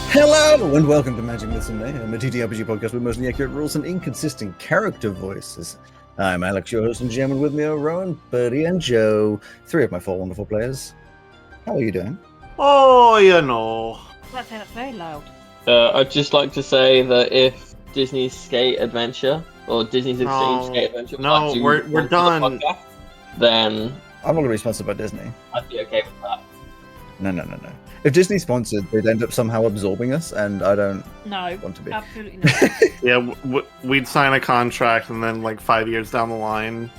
Hello and welcome to Magic Myths and Mayhem, a TTRPG podcast with mostly accurate rules and inconsistent character voices. I'm Alex, your host and GM, and with me are Rowan, Buddy, and Joe, three of my four wonderful players. How are you doing? Oh, you know. That's very loud. I'd just like to say that if Disney's Skate Adventure or Disney's Extreme Skate Adventure, we're done. Podcast, then I'm not going to be sponsored by Disney. I'd be okay with that. No. If Disney sponsored, they'd end up somehow absorbing us, and I don't want to be. Absolutely not. Yeah, we'd sign a contract, and then, like, 5 years down the line,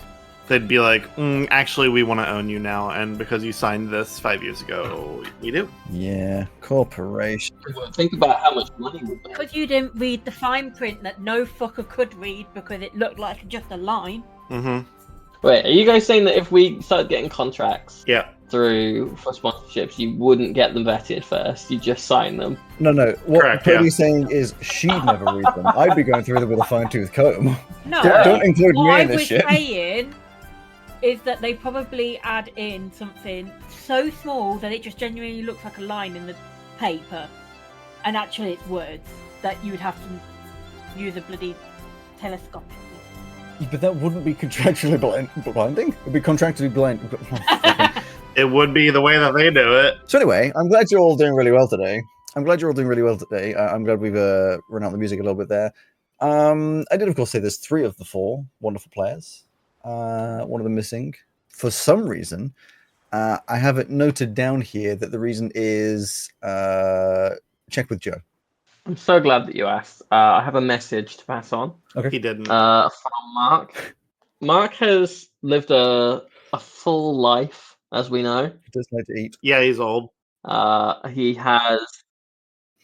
they'd be like, actually, we want to own you now, and because you signed this 5 years ago, we do. Yeah, corporation. Think about how much money would be. Because you didn't read the fine print that no fucker could read because it looked like just a line. Mm-hmm. Wait, are you guys saying that if we started getting contracts for sponsorships, you wouldn't get them vetted first? You just sign them? No. What Correct, Cody's saying is she'd never read them. I'd be going through them with a fine-tooth comb. No, Don't include me what in I this was shit. saying is that they probably add in something so small that it just genuinely looks like a line in the paper, and actually it's words that you would have to use a bloody telescope. But that wouldn't be contractually blinding. It'd be contractually blind. It would be the way that they do it. So anyway, I'm glad you're all doing really well today. I'm glad we've run out the music a little bit there. I did, of course, say there's three of the four wonderful players. One of them missing. For some reason, I have it noted down here that the reason is check with Joe. I'm so glad that you asked. I have a message to pass on. Okay. He didn't. From Mark. Mark has lived a full life, as we know. He does like to eat. Yeah, he's old. He has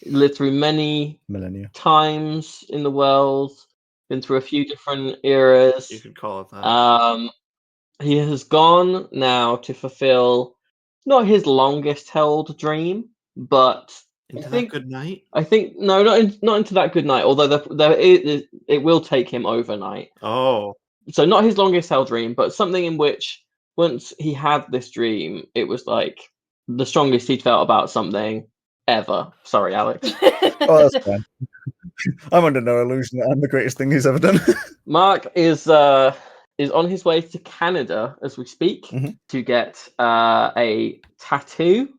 lived through many Millennia. times in the world, been through a few different eras. You could call it that. He has gone now to fulfill not his longest held dream, but Into that good night? I think no, not into that good night. Although it will take him overnight. Oh. So not his longest held dream, but something in which once he had this dream, it was like the strongest he'd felt about something ever. Sorry, Alex. Oh, that's fine. I'm under no illusion that I'm the greatest thing he's ever done. Mark is on his way to Canada as we speak to get a tattoo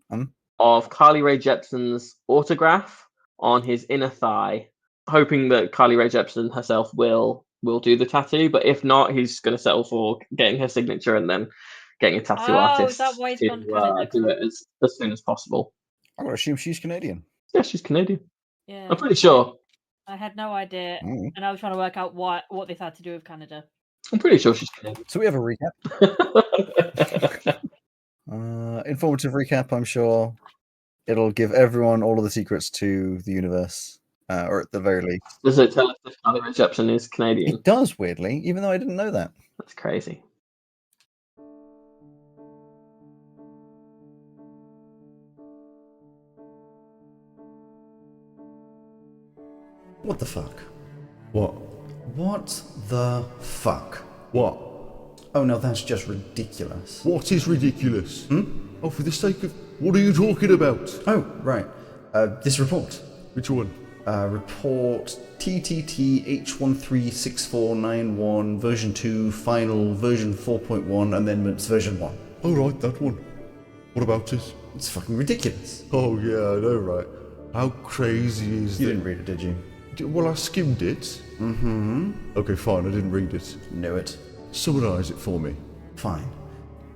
of Carly Rae Jepsen's autograph on his inner thigh, hoping that Carly Rae Jepsen herself will do the tattoo. But if not, he's going to settle for getting her signature and then getting a tattoo artist is that why he's to gone to Canada? do it as soon as possible. I'm going to assume she's Canadian. Yeah, she's Canadian. Yeah, I'm pretty sure. I had no idea, and I was trying to work out what this had to do with Canada. I'm pretty sure she's Canadian. So we have a recap. Informative recap, I'm sure. It'll give everyone all of the secrets to the universe, or at the very least. Does it tell us if Carly Rae Jepsen is Canadian? It does, weirdly, even though I didn't know that. That's crazy. What the fuck? What the fuck? What? Oh no, that's just ridiculous. What is ridiculous? Oh, for the sake of... What are you talking about? Oh, right. This report. Which one? Report TTT H136491 version 2 final version 4.1 amendments version 1. Oh, right, that one. What about it? It's fucking ridiculous. Oh, yeah, I know, right. How crazy is You that? didn't read it, did you? Well, I skimmed it. Okay, fine, I didn't read it. Knew it. Summarise it for me. Fine.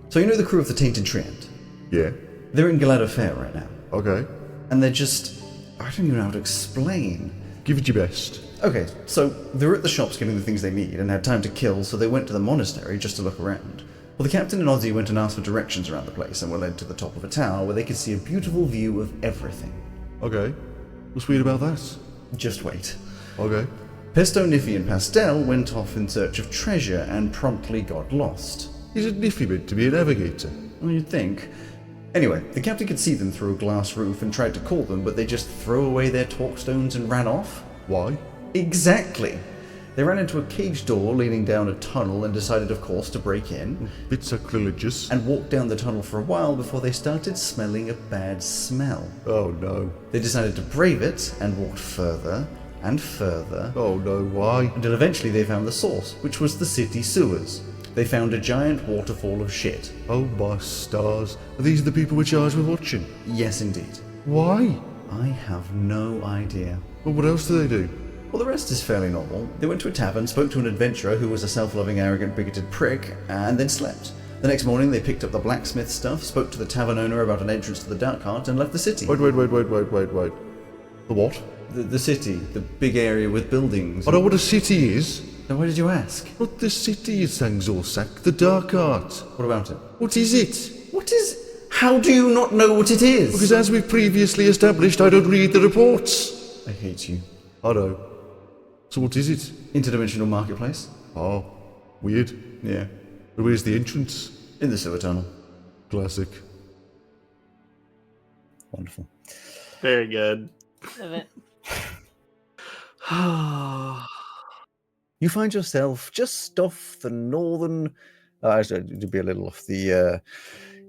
So you know the crew of the Tainted Treant? Yeah. They're in Galado Fair right now. Okay. And they're just... I don't even know how to explain. Give it your best. Okay, so they're at the shops getting the things they need and had time to kill, so they went to the monastery just to look around. Well, the captain and Ozzy went and asked for directions around the place and were led to the top of a tower where they could see a beautiful view of everything. Okay. What's weird about that? Just wait. Okay. Pesto, Niffy, and Pastel went off in search of treasure and promptly got lost. Isn't Niffy meant to be a navigator? Well, you'd think. Anyway, the captain could see them through a glass roof and tried to call them, but they just threw away their talk stones and ran off. Why? Exactly. They ran into a cage door leading down a tunnel and decided, of course, to break in. Bit sacrilegious. And walked down the tunnel for a while before they started smelling a bad smell. Oh no. They decided to brave it and walked further and further. Oh no, why? Until eventually they found the source, which was the city sewers. They found a giant waterfall of shit. Oh my stars. Are these the people we're charged with watching? Yes, indeed. Why? I have no idea. Well, what else do they do? Well, the rest is fairly normal. They went to a tavern, spoke to an adventurer who was a self-loving, arrogant, bigoted prick, and then slept. The next morning, they picked up the blacksmith stuff, spoke to the tavern owner about an entrance to the dark heart, and left the city. Wait. The what? The city, the big area with buildings. I know what a city is. Then why did you ask? Not the city, Sangzorsak, the dark art. What about it? What is it? What is... How do you not know what it is? Because as we've previously established, I don't read the reports. I hate you. I know. So what is it? Interdimensional marketplace? Oh, weird. Yeah. But where's the entrance? In the sewer tunnel. Classic. Wonderful. Very good. Love it. You find yourself just off the northern... actually, to be a little off the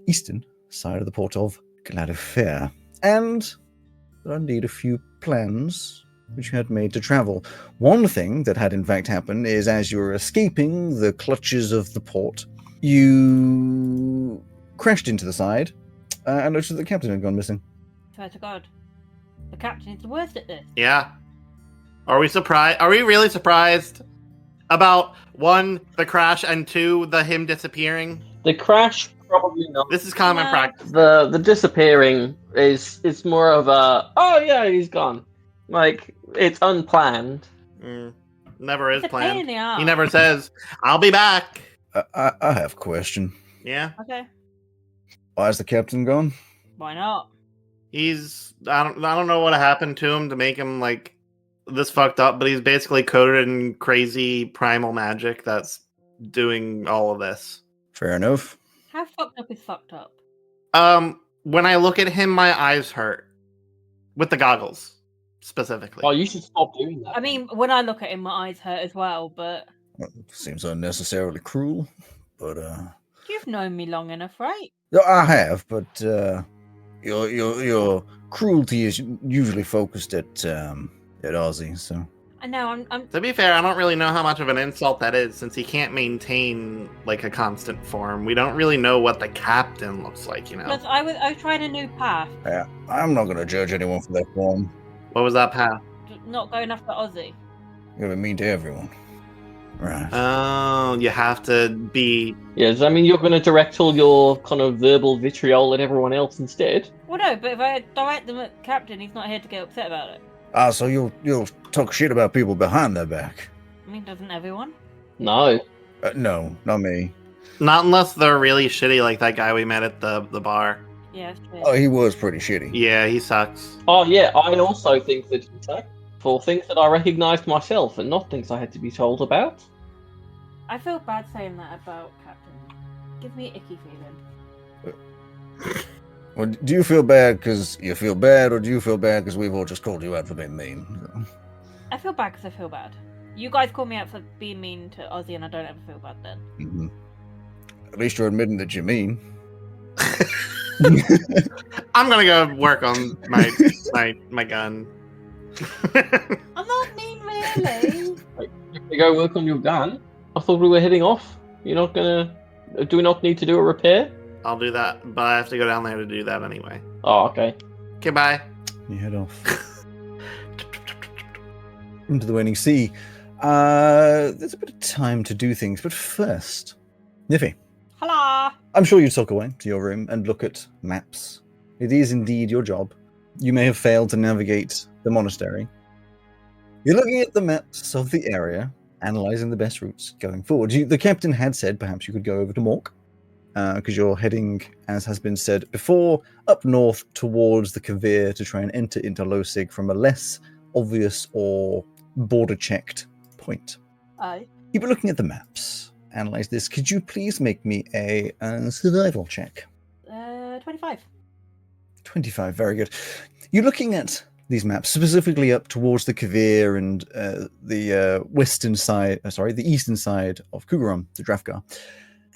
eastern side of the port of Gladfair. And there are indeed a few plans which you had made to travel. One thing that had in fact happened is as you were escaping the clutches of the port, you crashed into the side and noticed that the captain had gone missing. Swear to God. The captain is the worst at this. Yeah. Are we surprised? Are we really surprised about 1, the crash, and 2, the him disappearing? The crash, probably not. This is common No. practice. The disappearing is more of a, oh yeah, he's gone. Like, it's unplanned. Never is It's a pain in planned. the arse. He never says, "I'll be back." I have a question. Yeah, Okay. Why is the captain gone? Why not? he's I don't know what happened to him to make him like this fucked up, but he's basically coated in crazy primal magic that's doing all of this. Fair enough. How fucked up is fucked up? When I look at him, my eyes hurt with the goggles specifically. Oh, you should stop doing that. I mean, when I look at him, my eyes hurt as well, but Well, seems unnecessarily cruel, but you've known me long enough, right? no, I have, but your cruelty is usually focused at Ozzy, so I know, I'm To be fair, I don't really know how much of an insult that is, since he can't maintain like a constant form. We don't really know what the captain looks like, you know. plus I was trying a new path, yeah, I'm not gonna judge anyone for their form. What was that path? not going after Ozzy. You're gonna be mean to everyone, right? Oh, you have to be. Yeah, does that mean you're going to direct all your kind of verbal vitriol at everyone else instead? Well, no, but if I direct them at Captain, he's not here to get upset about it. So you'll talk shit about people behind their back? I mean, doesn't everyone? No. No, not me. Not unless they're really shitty, like that guy we met at the bar. Yeah, it's true. Oh, he was pretty shitty. Yeah, he sucks. Oh, yeah, I also think that you say for things that I recognised myself and not things I had to be told about. I feel bad saying that about Captain. Gives me an icky feeling. Well, do you feel bad because you feel bad, or do you feel bad because we've all just called you out for being mean? I feel bad because I feel bad. You guys call me out for being mean to Ozzy, and I don't ever feel bad then. Mm-hmm. At least you're admitting that you're mean. I'm gonna go work on my gun. I'm not mean, really. You go work on your gun. I thought we were heading off. You're not gonna. Do we not need to do a repair? I'll do that, but I have to go down there to do that anyway. Oh, okay. Okay, bye. You head off into the waning sea. There's a bit of time to do things, but first, Niffy, Hello. I'm sure you tuck away to your room and look at maps. It is indeed your job. You may have failed to navigate the monastery. You're looking at the maps of the area, analysing the best routes going forward. The captain had said perhaps you could go over to Mork, because you're heading, as has been said before, up north towards the Kavir to try and enter into Losig from a less obvious or border-checked point. Aye. You've been looking at the maps. Analyse this. Could you please make me a survival check? 25. 25, very good. You're looking at these maps, specifically up towards the Kavir and the eastern side of Kugaram, the Drafgar.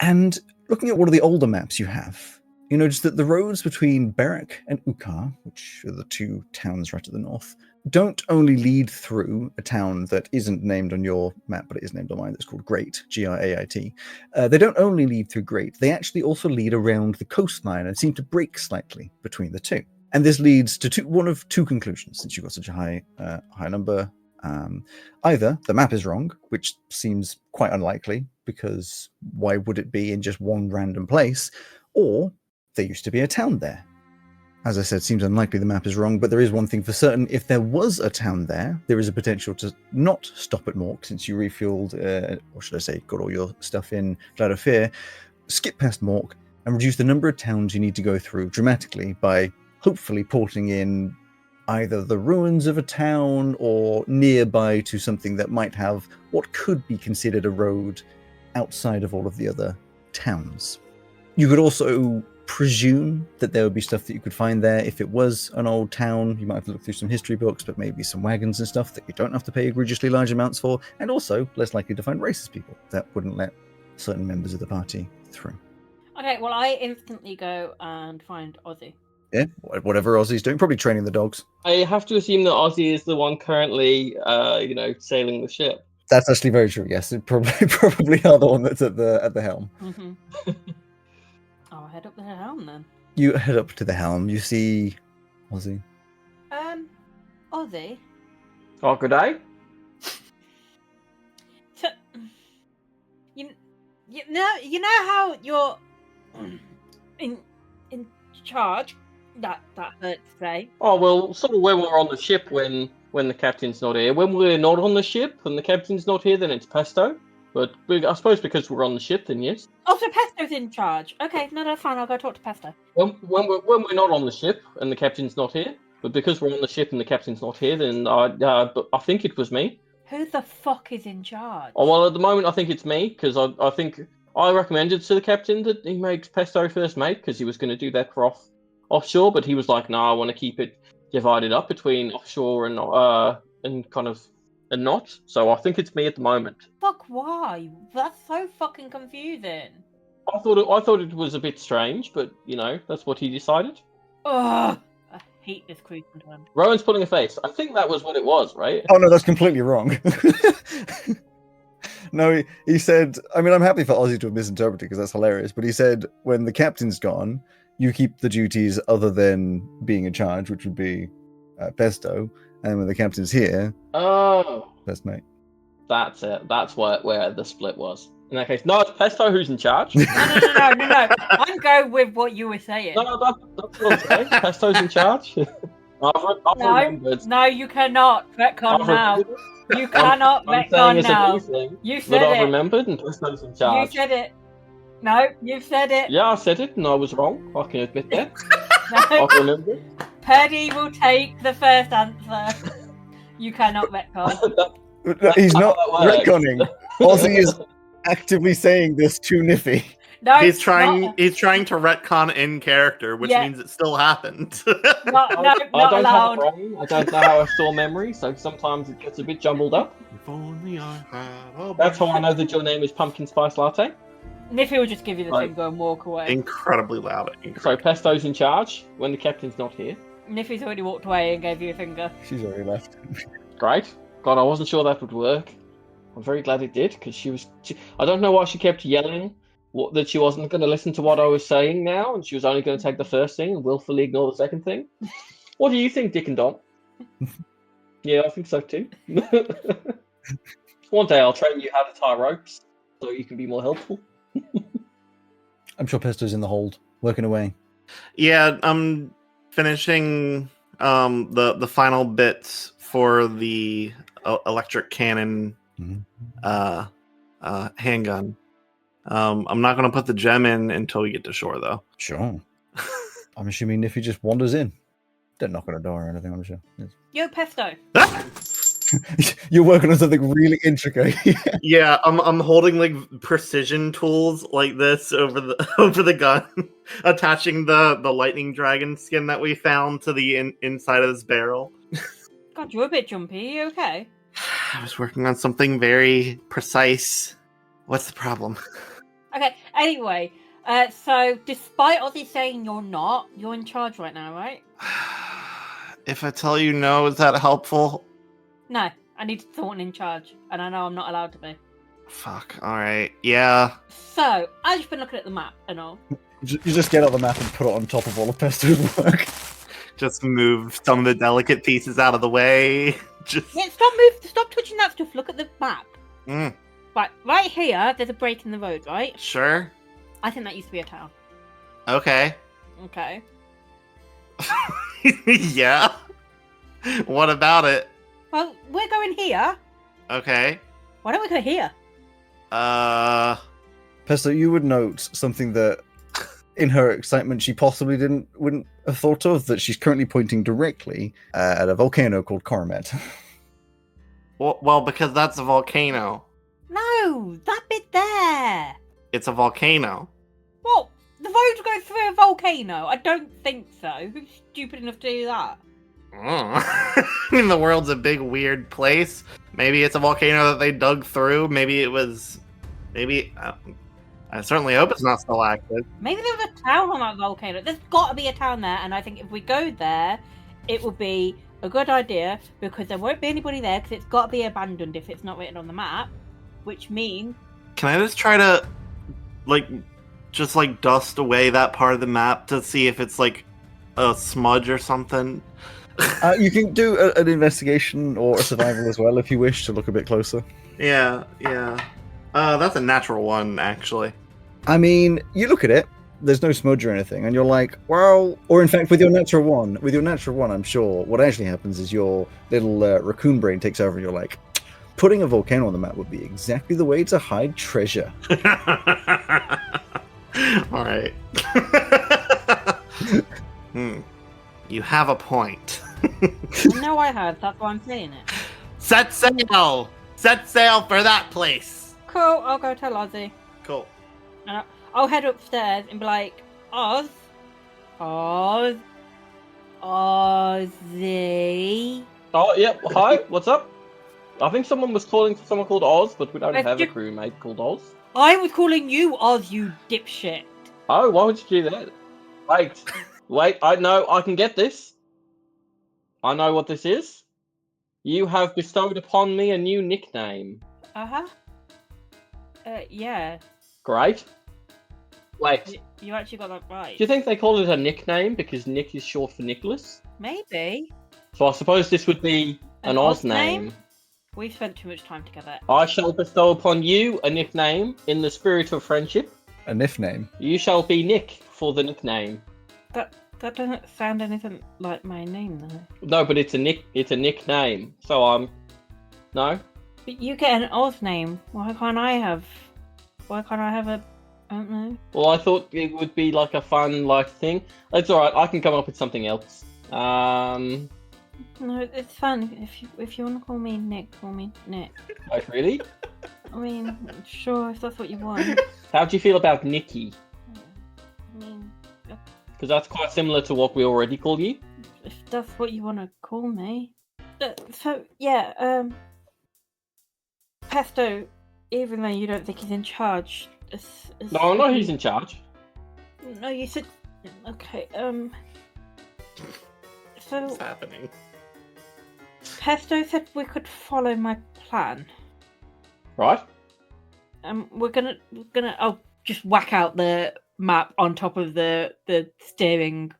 And looking at one of the older maps you have, you notice that the roads between Berak and Ukar, which are the two towns right to the north, don't only lead through a town that isn't named on your map, but it is named on mine, that's called Great, G-R-A-I-T. They don't only lead through Great, they actually also lead around the coastline and seem to break slightly between the two. And this leads to one of two conclusions, since you've got such a high number. Either the map is wrong, which seems quite unlikely, because why would it be in just one random place, or there used to be a town there. As I said, seems unlikely the map is wrong, but there is one thing for certain. If there was a town there, there is a potential to not stop at Mork, since you refueled, or should I say, got all your stuff in Cloud of Fear, skip past Mork, and reduce the number of towns you need to go through dramatically by hopefully porting in either the ruins of a town or nearby to something that might have what could be considered a road outside of all of the other towns. You could also presume that there would be stuff that you could find there. If it was an old town, you might have to look through some history books, but maybe some wagons and stuff that you don't have to pay egregiously large amounts for, and also less likely to find racist people that wouldn't let certain members of the party through. Okay, well, I instantly go and find Ozzy. Yeah, whatever Ozzy's doing, probably training the dogs. I have to assume that Ozzy is the one currently, sailing the ship. That's actually very true. Yes, it probably are the one that's at the helm. Mm-hmm. I'll head up to the helm then. You head up to the helm. You see Ozzy. Ozzy. Oh, good day. So, you know how you're in charge. That hurt to say. Oh, well, sort of when we're on the ship when the captain's not here. When we're not on the ship and the captain's not here, then it's Pesto. But I suppose because we're on the ship, then yes. Oh, so Pesto's in charge. Okay, no, that's fine. I'll go talk to Pesto. When we're not on the ship and the captain's not here, but because we're on the ship and the captain's not here, then I think it was me. Who the fuck is in charge? Oh, well, at the moment, I think it's me, because I think I recommended to the captain that he makes Pesto first mate, because he was going to do that for offshore, but he was like, no, I want to keep it divided up between offshore and kind of a not. So I think it's me at the moment. Fuck, why? That's so fucking confusing. I thought it was a bit strange, but, that's what he decided. Ugh. I hate this crew sometimes. Rowan's pulling a face. I think that was what it was, right? Oh no, that's completely wrong. No, he said, I mean, I'm happy for Ozzy to have misinterpreted because that's hilarious, but he said when the captain's gone, you keep the duties other than being in charge, which would be Pesto, and when the captain's here, best mate. That's it. That's where the split was. In that case, no, it's Pesto who's in charge. No. I'm going with what you were saying. No, that's what I'm saying. Pesto's in charge. I've remembered. No, you cannot. Retcon now. You cannot retcon now. You said it. I've remembered, and Pesto's in charge. You said it. No, you said it. Yeah, I said it, and I was wrong. I can admit that. No. I remember it. Purdy will take the first answer. You cannot retcon. He's not retconning. Ozzy is actively saying this to Niffy. No, he's trying to retcon in character, which means it still happened. Not allowed. I don't know how I store memory, so sometimes it gets a bit jumbled up. If only I had That's how I know that your name is Pumpkin Spice Latte. Niffy will just give you the finger and walk away. Incredibly loud. So Pesto's in charge when the captain's not here. Niffy's already walked away and gave you a finger. She's already left. Great. God, I wasn't sure that would work. I'm very glad it did, because I don't know why she kept yelling that she wasn't going to listen to what I was saying now, and she was only going to take the first thing and willfully ignore the second thing. What do you think, Dick and Dom? Yeah, I think so too. One day I'll train you how to tie ropes so you can be more helpful. I'm sure Pesto's in the hold, working away. Yeah, I'm finishing the final bits for the electric cannon handgun. I'm not going to put the gem in until we get to shore, though. Sure. I'm assuming Niffy just wanders in. Don't knock on a door or anything, I'm sure. Yes. Yo, Pesto. You're working on something really intricate. Yeah, I'm holding like precision tools like this over the gun, attaching the lightning dragon skin that we found to the inside of this barrel. God, you're a bit jumpy. Are you okay? I was working on something very precise. What's the problem? Okay, anyway, so despite Ozzy saying you're not, you're in charge right now, right? If I tell you no, is that helpful? No, I need someone in charge, and I know I'm not allowed to be. Fuck, alright, yeah. So, I've just been looking at the map and all. You just get out the map and put it on top of all of Pesto's work. Just move some of the delicate pieces out of the way. Just... Yeah, stop touching that stuff, look at the map. Right here, there's a break in the road, right? Sure. I think that used to be a town. Okay. Okay. Yeah? What about it? Well, we're going here. Okay. Why don't we go here? Pesto, you would note something that, in her excitement, she possibly wouldn't have thought of, that she's currently pointing directly at a volcano called Coromet. Well, because that's a volcano. No, that bit there. It's a volcano. What? The road goes through a volcano? I don't think so. Who's stupid enough to do that? I mean, the world's a big, weird place. Maybe it's a volcano that they dug through. Maybe it was... I certainly hope it's not still active. Maybe there was a town on that volcano. There's got to be a town there, and I think if we go there, it will be a good idea, because there won't be anybody there, because it's got to be abandoned if it's not written on the map, which means... Can I just try to, just dust away that part of the map to see if it's, a smudge or something? You can do an investigation or a survival as well if you wish to look a bit closer. Yeah. That's a natural one, actually. I mean, you look at it, there's no smudge or anything, and you're like, well... Or in fact, with your natural one, I'm sure what actually happens is your little raccoon brain takes over and you're like, putting a volcano on the map would be exactly the way to hide treasure. Alright. You have a point. No, I have. That's why I'm saying it. Set sail! Set sail for that place! Cool, I'll go tell Ozzy. Cool. And I'll head upstairs and be like, Ozzy. Oh, yep. Hi, what's up? I think someone was calling for someone called Oz, but we don't have a crewmate called Oz. I was calling you Oz, you dipshit. Oh, why would you do that? Wait, I know, I can get this. I know what this is. You have bestowed upon me a new nickname. Uh-huh. Yeah. Great. Wait. You actually got that right. Do you think they call it a nickname because Nick is short for Nicholas? Maybe. So I suppose this would be an Oz name. We've spent too much time together. I shall bestow upon you a nickname in the spirit of friendship. A nickname? You shall be Nick for the nickname. That doesn't sound anything like my name, though. No, but it's a nickname. So no? But you get an Oz name. Why can't I have a... I don't know. Well, I thought it would be like a fun, thing. It's alright, I can come up with something else. No, it's fun. If you want to call me Nick, call me Nick. Wait, really? I mean, sure, if that's what you want. How do you feel about Nicky? I mean... Because that's quite similar to what we already call you. If that's what you want to call me. So, yeah, Pesto, even though you don't think he's in charge... No, no, he's in charge. No, you said... Okay, so... What's happening? Pesto said we could follow my plan. Right. We're gonna just whack out the map on top of the steering.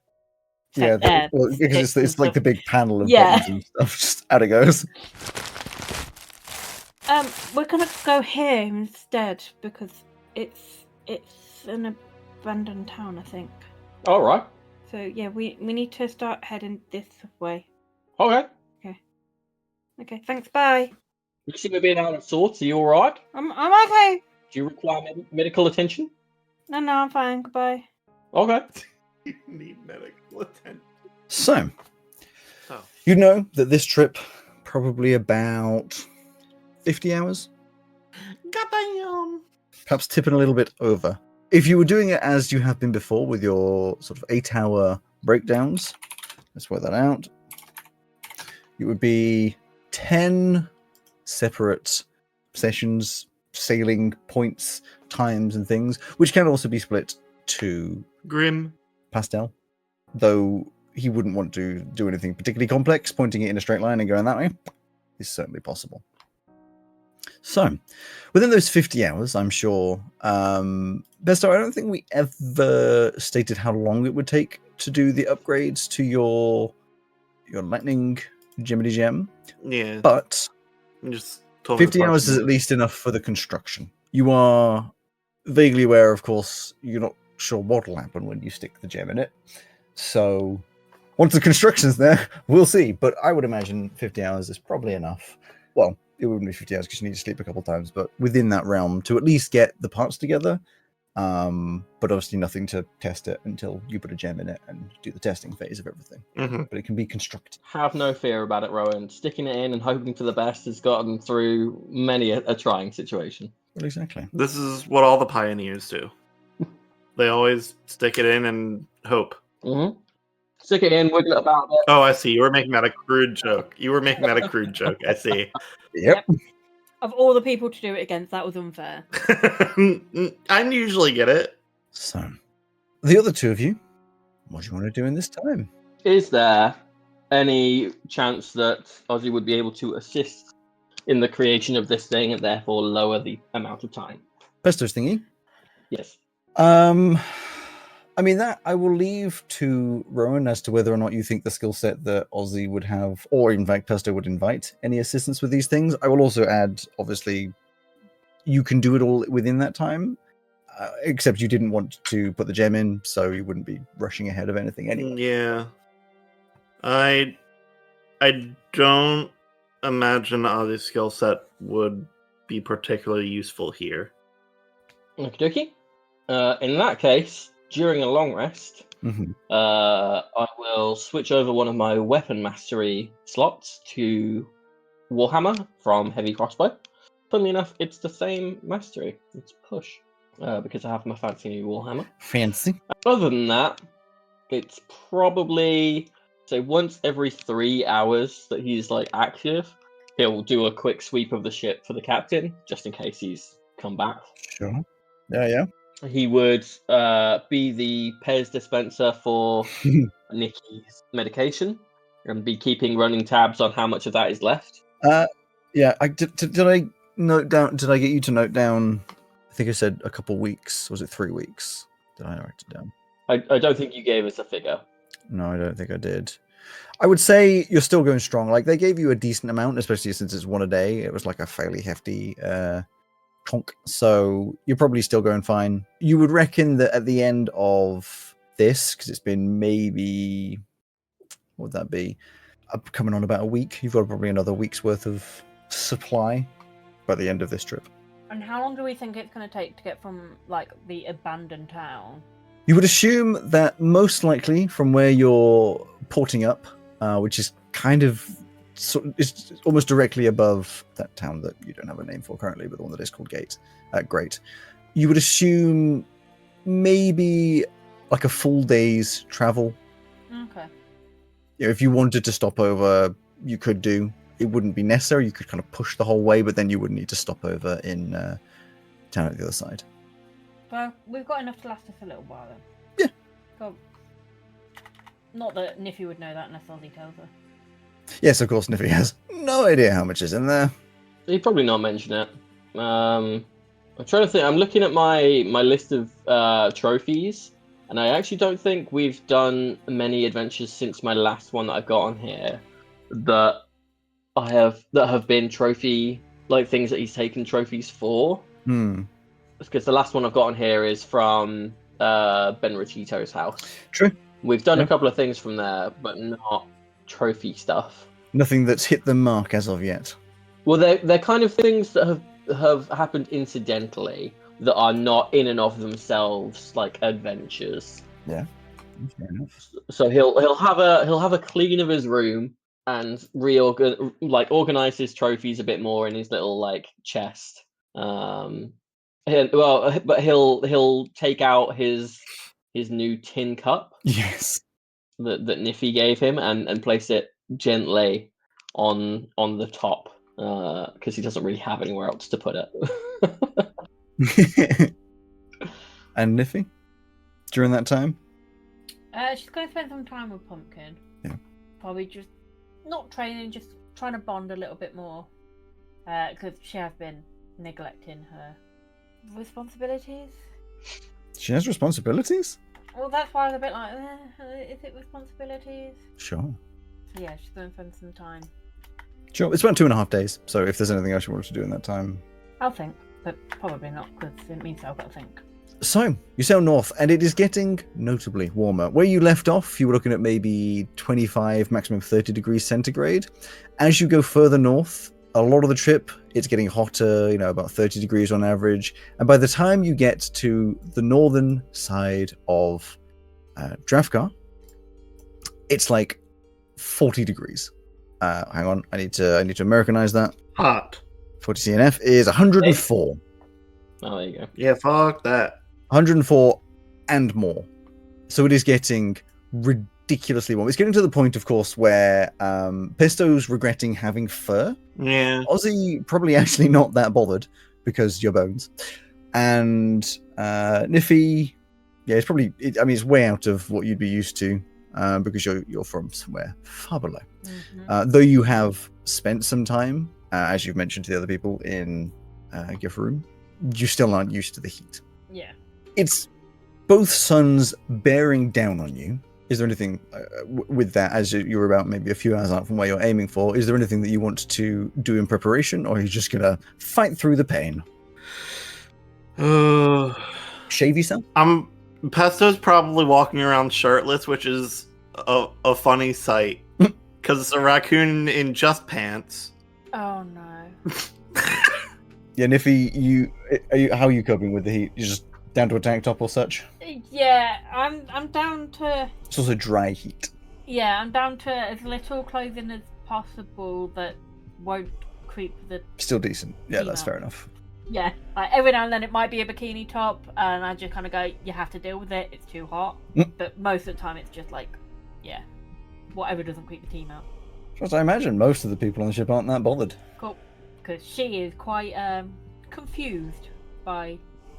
Yeah, because it's like the big panel of buttons and stuff. Just out it goes. We're gonna go here instead because it's an abandoned town, I think. All right. So yeah, we need to start heading this way. Okay. Okay. Thanks. Bye. You seem a bit out of sorts. Are you all right? I'm okay. Do you require medical attention? No, I'm fine. Goodbye. Okay. You need medical attention. So, you know that this trip probably about 50 hours? Goddamn. Perhaps tipping a little bit over. If you were doing it as you have been before with your sort of 8-hour breakdowns, let's work that out. It would be 10 separate sessions, sailing points, times, and things, which can also be split to Grim. Pastel, though he wouldn't want to do anything particularly complex. Pointing it in a straight line and going that way is certainly possible. So, within those 50 hours, I'm sure, Besto, I don't think we ever stated how long it would take to do the upgrades to your lightning Gemini gem. Yeah. But just 50 hours is at least enough for the construction. You are vaguely aware, of course, you're not sure what will happen when you stick the gem in it. So, once the construction's there, we'll see. But I would imagine 50 hours is probably enough. Well, it wouldn't be 50 hours because you need to sleep a couple of times, but within that realm to at least get the parts together. But obviously nothing to test it until you put a gem in it and do the testing phase of everything. Mm-hmm. But it can be constructed. Have no fear about it, Rowan. Sticking it in and hoping for the best has gotten through many a trying situation. Well, exactly. This is what all the pioneers do. They always stick it in and hope. Mm-hmm. Stick it in, wiggle it about it. Oh, I see. You were making that a crude joke. I see. Yep. Of all the people to do it against, that was unfair. I usually get it. So, the other two of you, what do you want to do in this time? Is there any chance that Ozzy would be able to assist in the creation of this thing and therefore lower the amount of time? Pesto's thingy? Yes. I mean, that I will leave to Rowan as to whether or not you think the skill set that Ozzy would have, or in fact Pesto would invite any assistance with these things. I will also add, obviously, you can do it all within that time, except you didn't want to put the gem in, so you wouldn't be rushing ahead of anything anyway. Yeah. I don't imagine Ozzy's skill set would be particularly useful here. Okie dokie. In that case, during a long rest, I will switch over one of my weapon mastery slots to Warhammer from Heavy Crossbow. Funnily enough, it's the same mastery. It's push, because I have my fancy new Warhammer. Fancy. Other than that, it's probably, say, once every 3 hours that he's like active, he'll do a quick sweep of the ship for the captain, just in case he's come back. Sure. Yeah. He would be the Pez dispenser for Nikki's medication and be keeping running tabs on how much of that is left. Yeah. Did I note down? Did I get you to note down? I think I said a couple weeks. Was it 3 weeks? Did I write it down? I don't think you gave us a figure. No, I don't think I did. I would say you're still going strong. Like, they gave you a decent amount, especially since it's one a day. It was like a fairly hefty chunk. So you're probably still going fine. You would reckon that at the end of this, because it's been maybe, what would that be? Coming on about a week. You've got probably another week's worth of supply by the end of this trip. And how long do we think it's going to take to get from, like, the abandoned town? You would assume that most likely from where you're porting up, which is kind of, it's almost directly above that town that you don't have a name for currently, but the one that is called Great. You would assume maybe like a full day's travel. Okay. You know, if you wanted to stop over, you could do. It wouldn't be necessary. You could kind of push the whole way, but then you would need to stop over in town at the other side. Well, we've got enough to last us a little while then. Yeah. Cool. Not that Niffy would know that unless Ozzy tells her. Yes, of course, Niffy has no idea how much is in there. He'd probably not mention it. I'm trying to think. I'm looking at my list of trophies, and I actually don't think we've done many adventures since my last one that I've got on here that have been trophy, like things that he's taken trophies for. Because the last one I've got on here is from Ben Richito's house. True. We've done a couple of things from there, but not trophy stuff. Nothing that's hit the mark as of yet. Well, they're kind of things that have happened incidentally that are not in and of themselves like adventures. Yeah. Fair enough. So he'll have a clean of his room and organize his trophies a bit more in his little like chest. But he'll take out his new tin cup. Yes. That Niffy gave him and place it gently on the top because he doesn't really have anywhere else to put it. And Niffy, during that time? She's going to spend some time with Pumpkin. Yeah. Probably just not training, just trying to bond a little bit more. Because she has been neglecting her responsibilities. She has responsibilities? Well, that's why I was a bit like, is it responsibilities? Sure. So yeah, she's going to spend some time. Sure. It's about 2.5 days, so if there's anything else you wanted to do in that time. I'll think, but probably not, because it means I've got to think. So, you sail north, and it is getting notably warmer. Where you left off, you were looking at maybe 25, maximum 30 degrees centigrade. As you go further north, a lot of the trip, it's getting hotter, about 30 degrees on average. And by the time you get to the northern side of Drafgar, it's like 40 degrees. Hang on, I need to Americanize that. Hot. 40 CNF is 104. Oh, there you go. Yeah, fuck that. 104 and more. So it is getting ridiculously warm. It's getting to the point, of course, where Pisto's regretting having fur. Yeah. Ozzy probably actually not that bothered because your bones. And Niffy, yeah, it's probably. It's way out of what you'd be used to because you're from somewhere far below. Mm-hmm. Though you have spent some time, as you've mentioned to the other people in Gift you still aren't used to the heat. Yeah. It's both suns bearing down on you. Is there anything with that, as you're about maybe a few hours out from where you're aiming for, is there anything that you want to do in preparation, or are you just going to fight through the pain? Shave yourself? Pesto's probably walking around shirtless, which is a funny sight, because it's a raccoon in just pants. Oh no. Yeah, Niffy, how are you coping with the heat? You're just down to a tank top or such? Yeah, I'm down to. It's also dry heat. Yeah, I'm down to as little clothing as possible that won't creep the. Still decent. Yeah, that's female. fair enough. Yeah, like every now and then it might be a bikini top, and I just kind of go, you have to deal with it. It's too hot. But most of the time, it's just like, yeah, whatever doesn't creep the team out. As I imagine, most of the people on the ship aren't that bothered. Cool, because she is quite confused by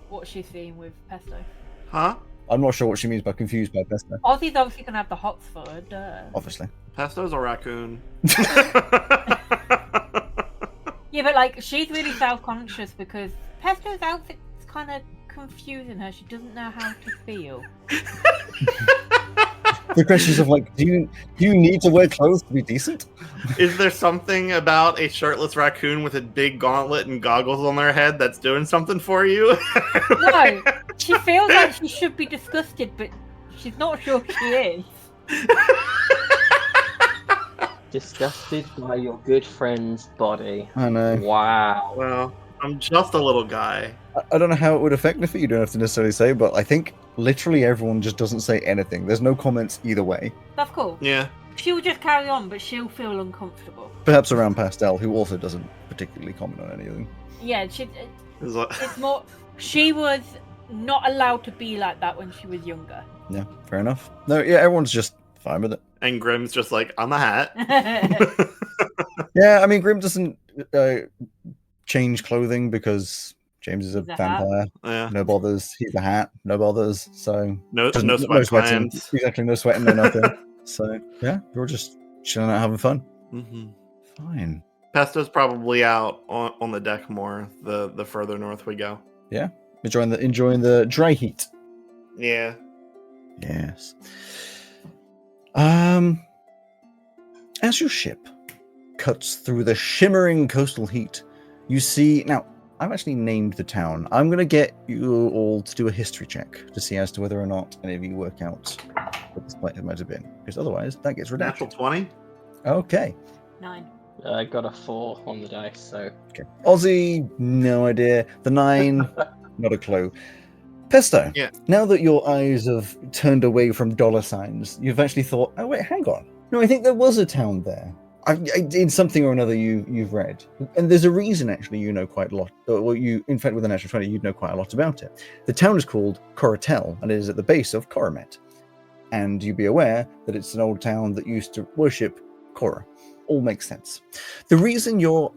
what she's seeing with Pesto. Huh? I'm not sure what she means by confused by Pesto. Ozzy's obviously gonna have the hots for her, duh. Obviously. Pesto's a raccoon. Yeah, but like she's really self-conscious because Pesto's outfit's kind of confusing her. She doesn't know how to feel. The questions of like, do you need to wear clothes to be decent? Is there something about a shirtless raccoon with a big gauntlet and goggles on their head that's doing something for you? No, she feels like she should be disgusted, but she's not sure she is. Disgusted by your good friend's body. I know. Wow. Well, I'm just a little guy. I don't know how it would affect Niffy, you don't have to necessarily say, but I think literally everyone just doesn't say anything. There's no comments either way. That's cool. Yeah. She'll just carry on, but she'll feel uncomfortable. Perhaps around Pastel, who also doesn't particularly comment on anything. Yeah, it's more. She was not allowed to be like that when she was younger. Yeah, fair enough. No, yeah, everyone's just fine with it. And Grimm's just like, on the hat. Yeah, I mean, Grimm doesn't change clothing because James is a vampire. Yeah. No bothers. He's a hat. No bothers. So No sweating. sweatpants. Exactly, no sweating, no nothing. So yeah, we're just chilling out, having fun. Mm-hmm. Fine. Pesto's probably out on the deck more the further north we go. Yeah, enjoying the dry heat. Yeah. Yes. As your ship cuts through the shimmering coastal heat, you see... Now, I've actually named the town. I'm going to get you all to do a history check to see as to whether or not any of you work out what this place might have been. Because otherwise, that gets redacted. Natural 20? Okay. 9. I got a 4 on the dice, so... Okay. Ozzy, no idea. The 9, not a clue. Pesto, Yeah. Now that your eyes have turned away from dollar signs, you've actually thought, oh wait, hang on. No, I think there was a town there. In something or another you've read. And there's a reason actually you know quite a lot. Well, in fact, with an natural 20, you'd know quite a lot about it. The town is called Coratel, and it is at the base of Coromet. And you'd be aware that it's an old town that used to worship Cora. all makes sense. The reason you're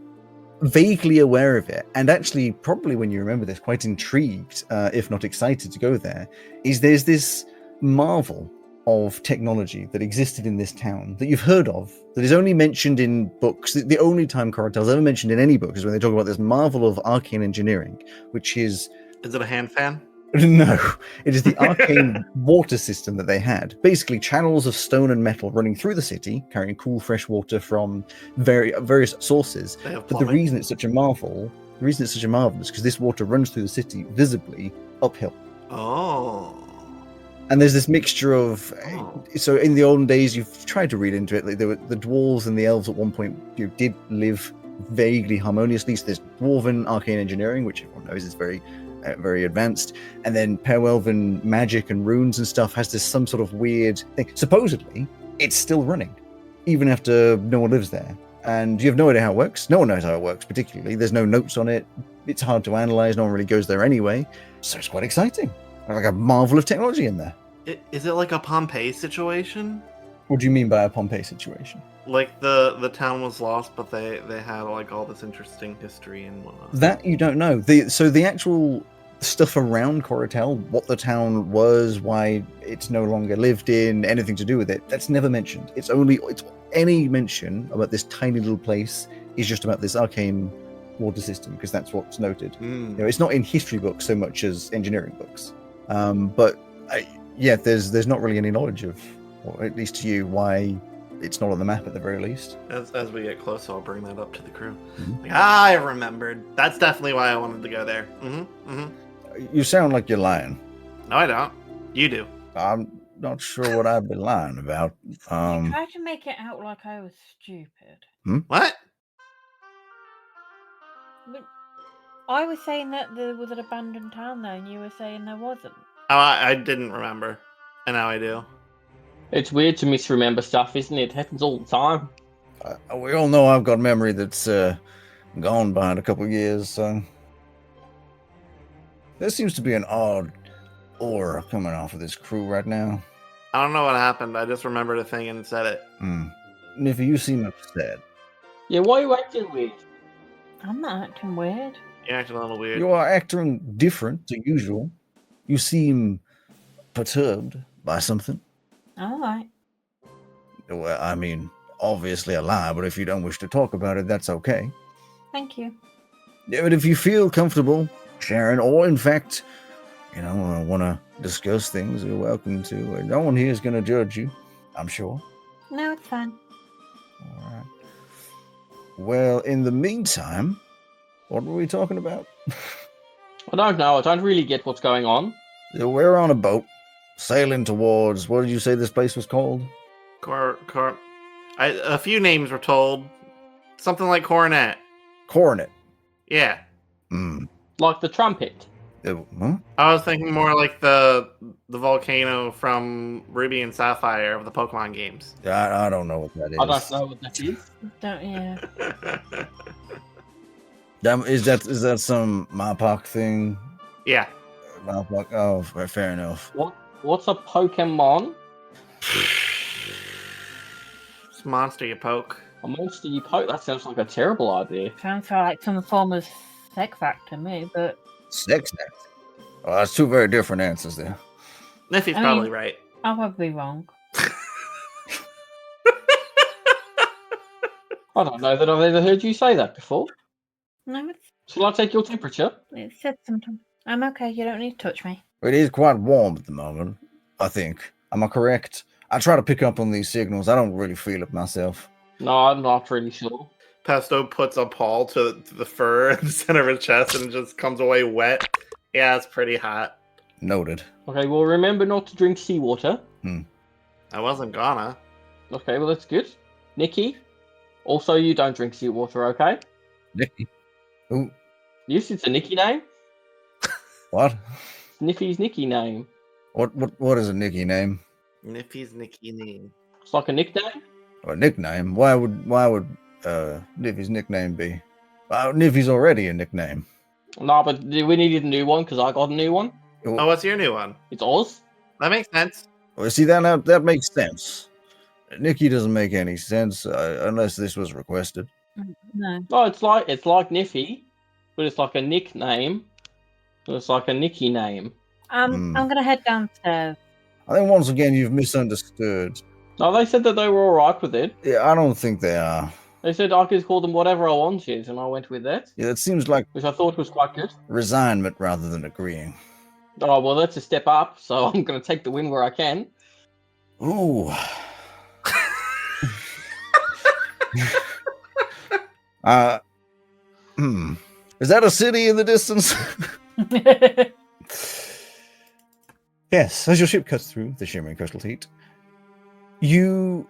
vaguely aware of it, and actually probably when you remember this, quite intrigued, if not excited to go there, is there's this marvel of technology that existed in this town that you've heard of, that is only mentioned in books. The only time Corotel's ever mentioned in any book is when they talk about this marvel of arcane engineering, which is... Is it a hand fan? No, it is the arcane water system that they had. Basically, channels of stone and metal running through the city, carrying cool, fresh water from various sources. But the reason it's such a marvel, is because this water runs through the city visibly uphill. Oh. And there's this mixture of... So in the olden days, you've tried to read into it, like there were the dwarves and the elves at one point did live vaguely harmoniously. So there's dwarven arcane engineering, which everyone knows is very advanced, and then Pale-Elven magic and runes and stuff has this some sort of weird thing. Supposedly, it's still running, even after no one lives there. And you have no idea how it works. No one knows how it works, particularly. There's no notes on it. It's hard to analyze. No one really goes there anyway. So it's quite exciting. Like a marvel of technology in there. Is it like a Pompeii situation? What do you mean by a Pompeii situation? Like the town was lost, but they had like all this interesting history and whatnot. That you don't know. So the actual stuff around Corotel, what the town was, why it's no longer lived in, anything to do with it, that's never mentioned. It's any mention about this tiny little place is just about this arcane water system, because that's what's noted. It's not in history books so much as engineering books. There's not really any knowledge of, or at least to you, why it's not on the map at the very least. As we get closer, I'll bring that up to the crew. Like, I remembered. That's definitely why I wanted to go there. You sound like you're lying. No, I don't. You do. I'm not sure what I'd be lying about. You tried to make it out like I was stupid. What? But I was saying that there was an abandoned town there, and you were saying there wasn't. Oh, I didn't remember, and now I do. It's weird to misremember stuff, isn't it? It happens all the time. We all know I've got memory that's gone behind a couple of years, so... There seems to be an odd aura coming off of this crew right now. I don't know what happened. I just remembered a thing and said it. Niffy, you seem upset. Yeah, why are you acting weird? I'm not acting weird. You're acting a little weird. You are acting different to usual. You seem perturbed by something. All right. Well, I mean, obviously a lie, but if you don't wish to talk about it, that's okay. Thank you. Yeah, but if you feel comfortable sharing, or in fact, want to discuss things, you're welcome to. No one here is going to judge you, I'm sure. No, it's fine. All right. Well, in the meantime, what were we talking about? I don't know. I don't really get what's going on. We're on a boat, sailing towards, what did you say this place was called? A few names were told. Something like Coronet. Coronet. Yeah. Like the trumpet. Huh? I was thinking more like the volcano from Ruby and Sapphire of the Pokemon games. I don't know what that is. I don't know what that is. Is that some Mapak thing? Yeah. Mapak. Oh, fair enough. What's a Pokemon? It's a monster you poke. A monster you poke? That sounds like a terrible idea. Sounds like some form of sex act to me, but... Sex act? Well, that's two very different answers there. Niffy's probably right. I'll probably be wrong. I don't know that I've ever heard you say that before. No, Shall I take your temperature? it said something. I'm okay, you don't need to touch me. It is quite warm at the moment, I think. Am I correct? I try to pick up on these signals. I don't really feel it myself. No, I'm not really sure. Pesto puts a paw to the fur in the center of his chest and just comes away wet. Yeah, it's pretty hot. Noted. Okay, well, remember not to drink seawater. I wasn't gonna. Okay, well, that's good. Nikki, also, you don't drink seawater, okay? Nicky? Who? Yes, it's a Nikki name. What? It's Niffy's Nikki name. What is a Nicky name? Niffy's Nicky name. It's like a nickname. A nickname? Why would Niffy's nickname be? Niffy's already a nickname. No, but we needed a new one because I got a new one. Oh, what's your new one? It's Oz. That makes sense. Well, see, that makes sense. Nikki doesn't make any sense unless this was requested. No. Oh, it's like Niffy, but it's like a nickname. It's like a Nicky name. I'm gonna head downstairs. I think once again you've misunderstood. No, they said that they were alright with it. Yeah, I don't think they are. They said I could call them whatever I wanted, and I went with that. Yeah, it seems like which I thought was quite good. Resignment rather than agreeing. Oh, well, that's a step up, so I'm going to take the win where I can. Ooh. Is that a city in the distance? Yes, as your ship cuts through the shimmering crystal heat, you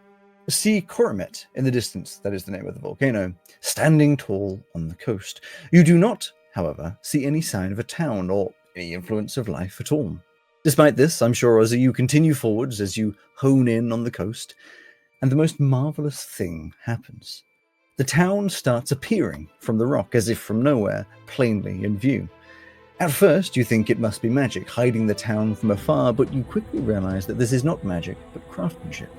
see Coromet in the distance, that is the name of the volcano, standing tall on the coast. You do not, however, see any sign of a town or any influence of life at all. Despite this, I'm sure as you continue forwards, as you hone in on the coast, and the most marvelous thing happens. The town starts appearing from the rock, as if from nowhere, plainly in view. At first, you think it must be magic, hiding the town from afar, but you quickly realize that this is not magic, but craftsmanship.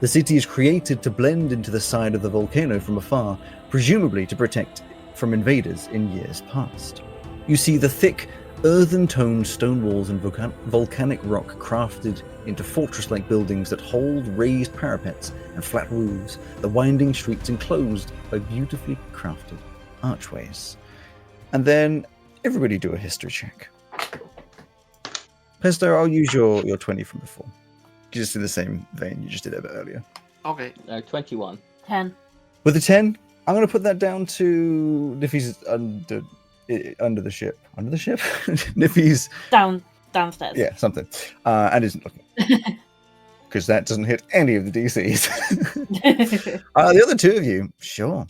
The city is created to blend into the side of the volcano from afar, presumably to protect from invaders in years past. You see the thick, earthen-toned stone walls and volcanic rock crafted into fortress-like buildings that hold raised parapets and flat roofs, the winding streets enclosed by beautifully crafted archways. And then everybody do a history check. Pesto, I'll use your 20 from before. Just in the same vein you just did a bit earlier. Okay. 21. 10. With a 10, I'm going to put that down to Niffy's under the ship. Under the ship? Niffy's... Downstairs. Yeah, something. And isn't looking. Because that doesn't hit any of the DCs. The other two of you, sure.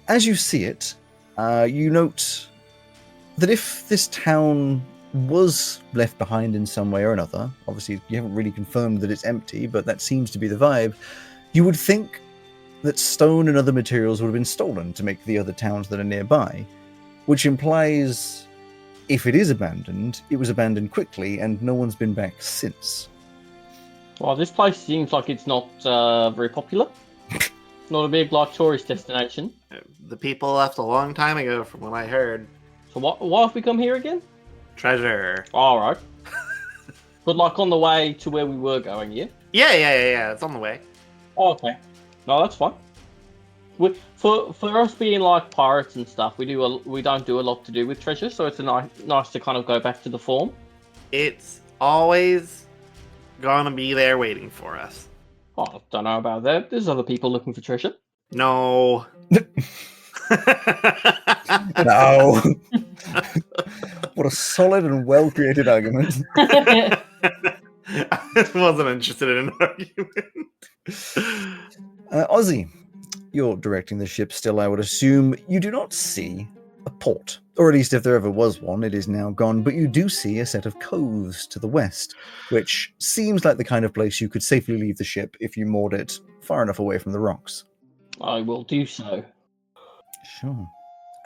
As you see it, you note that if this town was left behind in some way or another, obviously you haven't really confirmed that it's empty, but that seems to be the vibe, you would think that stone and other materials would have been stolen to make the other towns that are nearby, which implies if it is abandoned, it was abandoned quickly and no one's been back since. Well, this place seems like it's not very popular. Not a big tourist destination. The people left a long time ago from what I heard. So why have we come here again? Treasure. Alright. But on the way to where we were going, yeah? Yeah. It's on the way. Oh, okay. No, that's fine. For us being pirates and stuff, we don't do a lot to do with treasure, so it's nice to kind of go back to the form. It's always gonna be there waiting for us. Oh, I don't know about that. There's other people looking for treasure. No. No. What a solid and well-created argument. I wasn't interested in an argument. Ozzy, you're directing the ship still, I would assume. You do not see a port. Or at least if there ever was one, it is now gone. But you do see a set of coves to the west, which seems like the kind of place you could safely leave the ship if you moored it far enough away from the rocks. I will do so. Sure.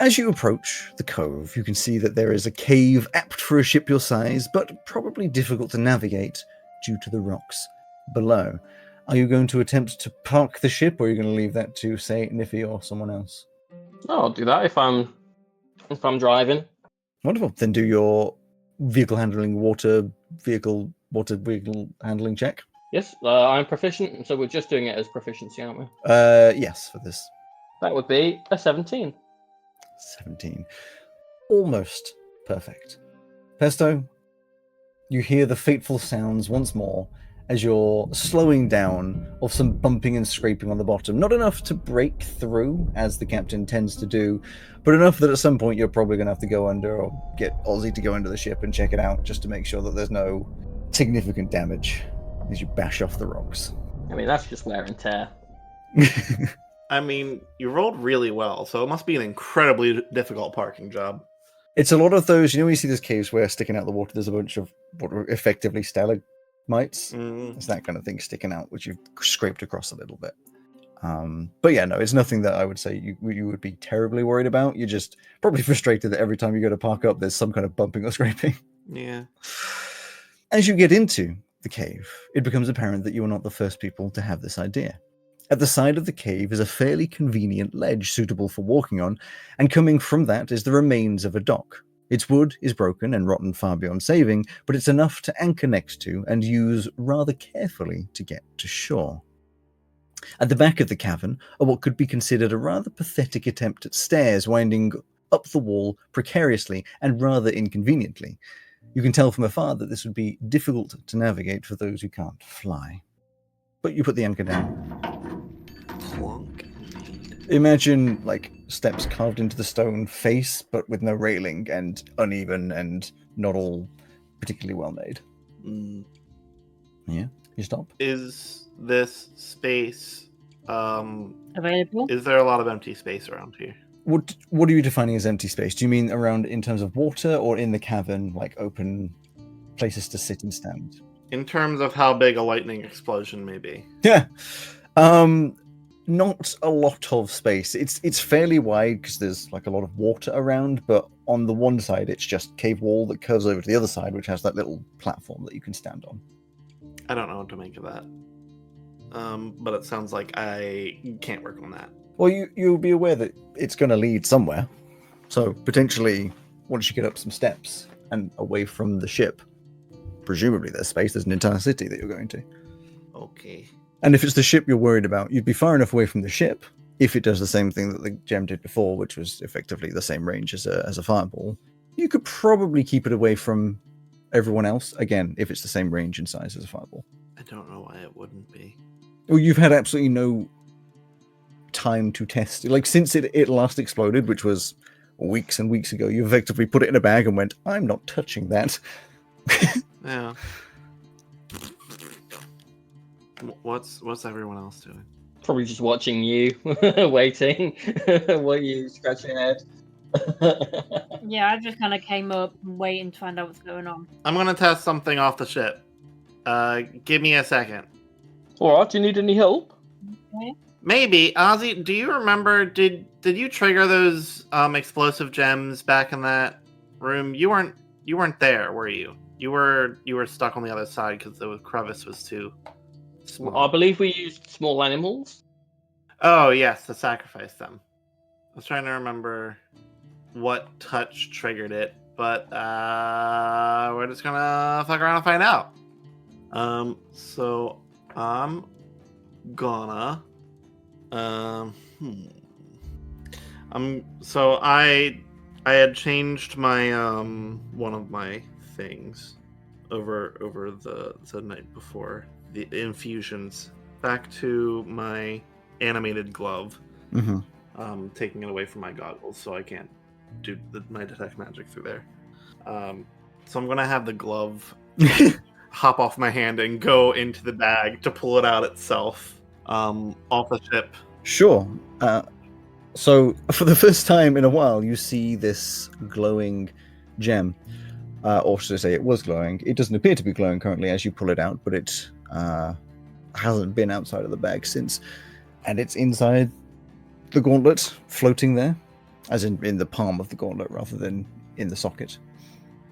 As you approach the cove, you can see that there is a cave apt for a ship your size, but probably difficult to navigate due to the rocks below. Are you going to attempt to park the ship, or are you going to leave that to, say, Niffy or someone else? Oh, I'll do that if I'm driving. Wonderful. Then do your vehicle vehicle handling check. Yes, I'm proficient, so we're just doing it as proficiency, aren't we? Yes, for this. That would be a 17. 17. Almost perfect. Pesto, you hear the fateful sounds once more as you're slowing down of some bumping and scraping on the bottom. Not enough to break through, as the captain tends to do, but enough that at some point you're probably going to have to go under or get Ozzy to go under the ship and check it out just to make sure that there's no significant damage as you bash off the rocks. I mean, that's just wear and tear. I mean, you rolled really well, so it must be an incredibly difficult parking job. It's a lot of those, when you see those caves where sticking out the water, there's a bunch of what are effectively stalagmites. It's that kind of thing sticking out, which you've scraped across a little bit. But yeah, no, it's nothing that I would say you would be terribly worried about. You're just probably frustrated that every time you go to park up, there's some kind of bumping or scraping. Yeah. As you get into the cave, it becomes apparent that you are not the first people to have this idea. At the side of the cave is a fairly convenient ledge suitable for walking on, and coming from that is the remains of a dock. Its wood is broken and rotten far beyond saving, but it's enough to anchor next to and use rather carefully to get to shore. At the back of the cavern are what could be considered a rather pathetic attempt at stairs winding up the wall precariously and rather inconveniently. You can tell from afar that this would be difficult to navigate for those who can't fly. But you put the anchor down. Clunk. Imagine like steps carved into the stone face, but with no railing and uneven and not all particularly well made. Yeah, you stop. Is this space Available? Is there a lot of empty space around here? What are you defining as empty space? Do you mean around in terms of water or in the cavern, like open places to sit and stand? In terms of how big a lightning explosion may be. Yeah. Not a lot of space. It's fairly wide because there's like a lot of water around, but on the one side it's just cave wall that curves over to the other side, which has that little platform that you can stand on. I don't know what to make of that. But it sounds like I can't work on that. Well, you'll be aware that it's going to lead somewhere. So potentially, once you get up some steps and away from the ship, presumably there's space. There's an entire city that you're going to. Okay. And if it's the ship you're worried about, you'd be far enough away from the ship if it does the same thing that the gem did before, which was effectively the same range as a fireball. You could probably keep it away from everyone else, again, if it's the same range and size as a fireball. I don't know why it wouldn't be. Well, you've had absolutely no time to test. Like, since it last exploded, which was weeks and weeks ago, you effectively put it in a bag and went, I'm not touching that. Yeah. What's everyone else doing? Probably just watching you, waiting while you scratch your head. Yeah, I just kind of came up and waiting to find out what's going on. I'm gonna test something off the ship. Give me a second. Alright, do you need any help? Okay. Maybe. Ozzy, do you remember, did you trigger those explosive gems back in that room? You weren't there, were you? You were stuck on the other side because the crevice was too small. I believe we used small animals. Oh yes, to sacrifice them. I was trying to remember what touch triggered it, but we're just gonna fuck around and find out. So I'm gonna I had changed my one of my things over the night before, the infusions, back to my animated glove. Mm-hmm. Taking it away from my goggles so I can't do my detect magic through there. So I'm gonna have the glove hop off my hand and go into the bag to pull it out itself off the ship. Sure. So for the first time in a while, you see this glowing gem. Or should I say it was glowing. It doesn't appear to be glowing currently as you pull it out, but it hasn't been outside of the bag since. And it's inside the gauntlet, floating there. As in the palm of the gauntlet rather than in the socket.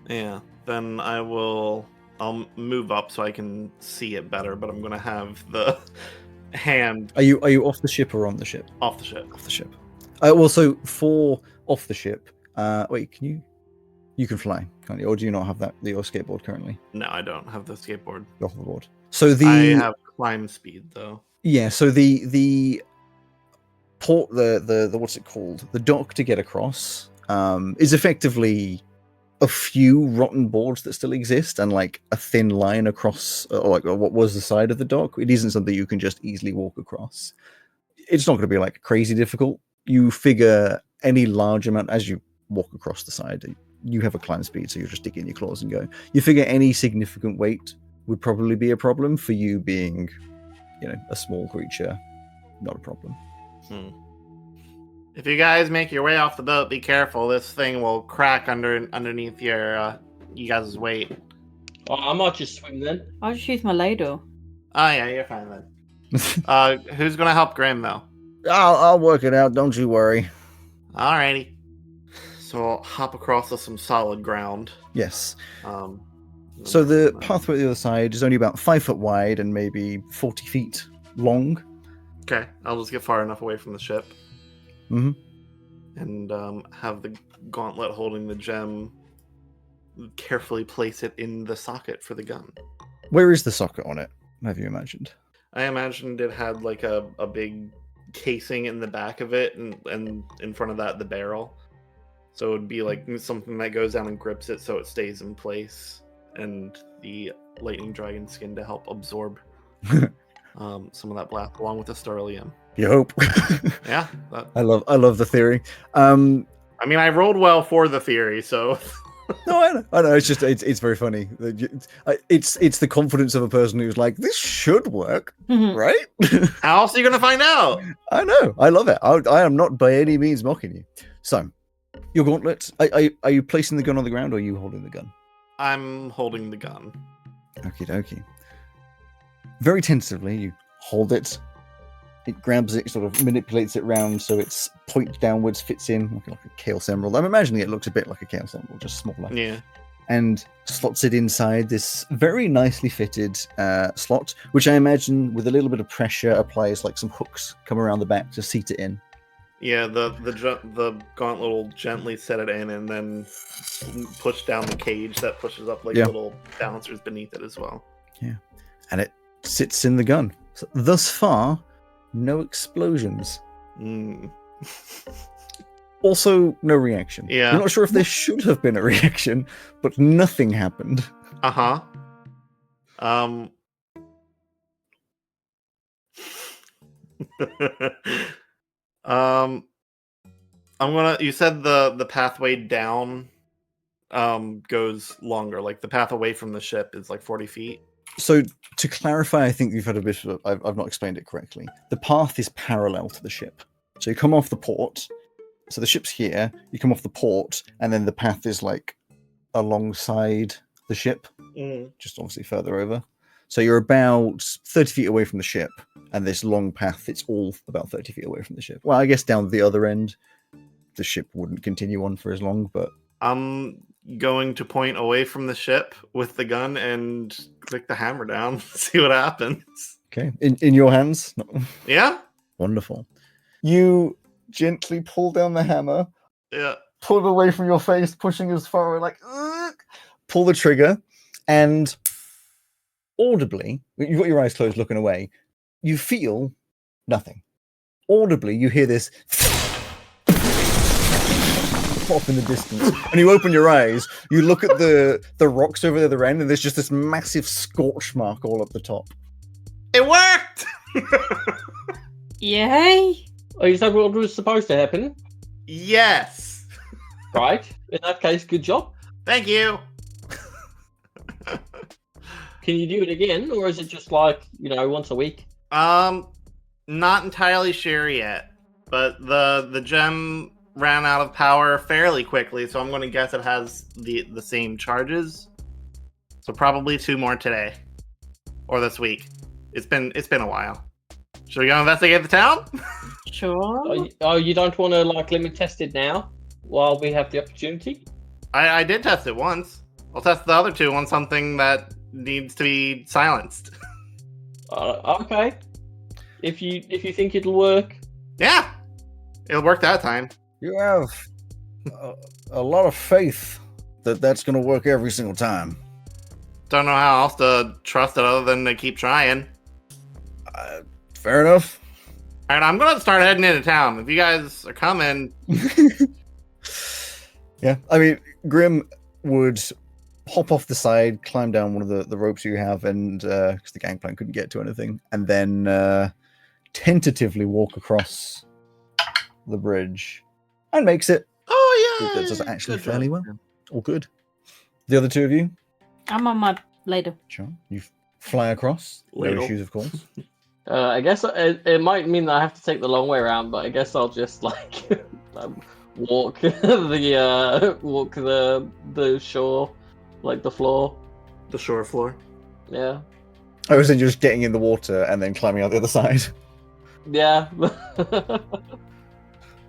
Yeah, then I'll move up so I can see it better, but I'm gonna have the hand. Are you off the ship or on the ship? Off the ship. Off the ship. Well, so for off the ship, wait, you can fly, can't you? Or do you not have your skateboard currently? No, I don't have the skateboard. You're off the board. So I have climb speed though. Yeah, so the port, the what's it called? The dock to get across is effectively a few rotten boards that still exist and like a thin line across, or like what was the side of the dock. It isn't something you can just easily walk across. It's not going to be like crazy difficult. You figure any large amount as you walk across the side, you have a climb speed, so you just dig in your claws and go. You figure any significant weight would probably be a problem for you being, a small creature. Not a problem. If you guys make your way off the boat, be careful. This thing will crack underneath your you guys' weight. Oh, I might just swim then. I'll just use my ladle. Oh yeah, you're fine then. Who's gonna help Grim though? I'll work it out. Don't you worry. Alrighty. So I'll hop across to some solid ground. Yes. So the pathway at the other side is only about 5 foot wide and maybe 40 feet long. Okay, I'll just get far enough away from the ship. Mm-hmm. And have the gauntlet holding the gem carefully place it in the socket for the gun. Where is the socket on it, have you imagined? I imagined it had like a big casing in the back of it, and in front of that the barrel. So it would be like something that goes down and grips it so it stays in place, and the lightning dragon skin to help absorb some of that blast along with the sterlium. You hope. Yeah. I love the theory. I mean, I rolled well for the theory, so... No, I know. It's just it's very funny. It's the confidence of a person who's like, this should work, right? How else are you going to find out? I know. I love it. I am not by any means mocking you. So, your gauntlet. Are you placing the gun on the ground, or are you holding the gun? I'm holding the gun. Okie dokie. Very tentatively, you hold it. It grabs it, sort of manipulates it round so its point downwards fits in like a chaos emerald. I'm imagining it looks a bit like a chaos emerald, just smaller. Yeah. And slots it inside this very nicely fitted slot, which I imagine with a little bit of pressure applies like some hooks come around the back to seat it in. Yeah, the gauntlet will gently set it in and then push down the cage that pushes up like little balancers beneath it as well. Yeah. And it sits in the gun. So thus far, no explosions. Also, no reaction. Yeah. I'm not sure if there should have been a reaction, but nothing happened. Uh-huh. You said the pathway down goes longer, like the path away from the ship is like 40 feet. So to clarify, I think you've had a bit of, I've not explained it correctly. The path is parallel to the ship. So you come off the port. So the ship's here, you come off the port, and then the path is like alongside the ship, just obviously further over. So you're about 30 feet away from the ship, and this long path, it's all about 30 feet away from the ship. Well, I guess down the other end, the ship wouldn't continue on for as long, but... I'm going to point away from the ship with the gun and click the hammer down, see what happens. Okay, in your hands? Yeah. Wonderful. You gently pull down the hammer. Yeah. Pull it away from your face, pushing as far away, like, pull the trigger, and audibly, you've got your eyes closed looking away, you feel nothing. Audibly, you hear this pop in the distance, and you open your eyes, you look at the rocks over the other end, and there's just this massive scorch mark all up the top. It worked! Yay! Oh, is that what was supposed to happen? Yes. Right. In that case, good job. Thank you. Can you do it again, or is it just like, once a week? Not entirely sure yet, but the gem ran out of power fairly quickly, so I'm going to guess it has the same charges. So probably 2 more today or this week. It's been a while. Should we go investigate the town? Sure. Oh, you don't want to limit test it now while we have the opportunity? I did test it once. I'll test the other 2 on something that needs to be silenced. Okay. If you think it'll work. Yeah, it'll work that time. You have a lot of faith that that's going to work every single time. Don't know how else to trust it other than to keep trying. Fair enough. All right, I'm going to start heading into town. If you guys are coming... Yeah, I mean, Grim would hop off the side, climb down one of the ropes you have, and because the gangplank couldn't get to anything, and then tentatively walk across the bridge. And makes it. Oh, yeah. That does actually fairly well. All good. The other 2 of you? I'm on my ladle. Sure. You fly across. Ladle. No issues, of course. I guess it might mean that I have to take the long way around, but I guess I'll just walk the shore, the floor. The shore floor. Yeah. I was just getting in the water and then climbing out the other side. Yeah.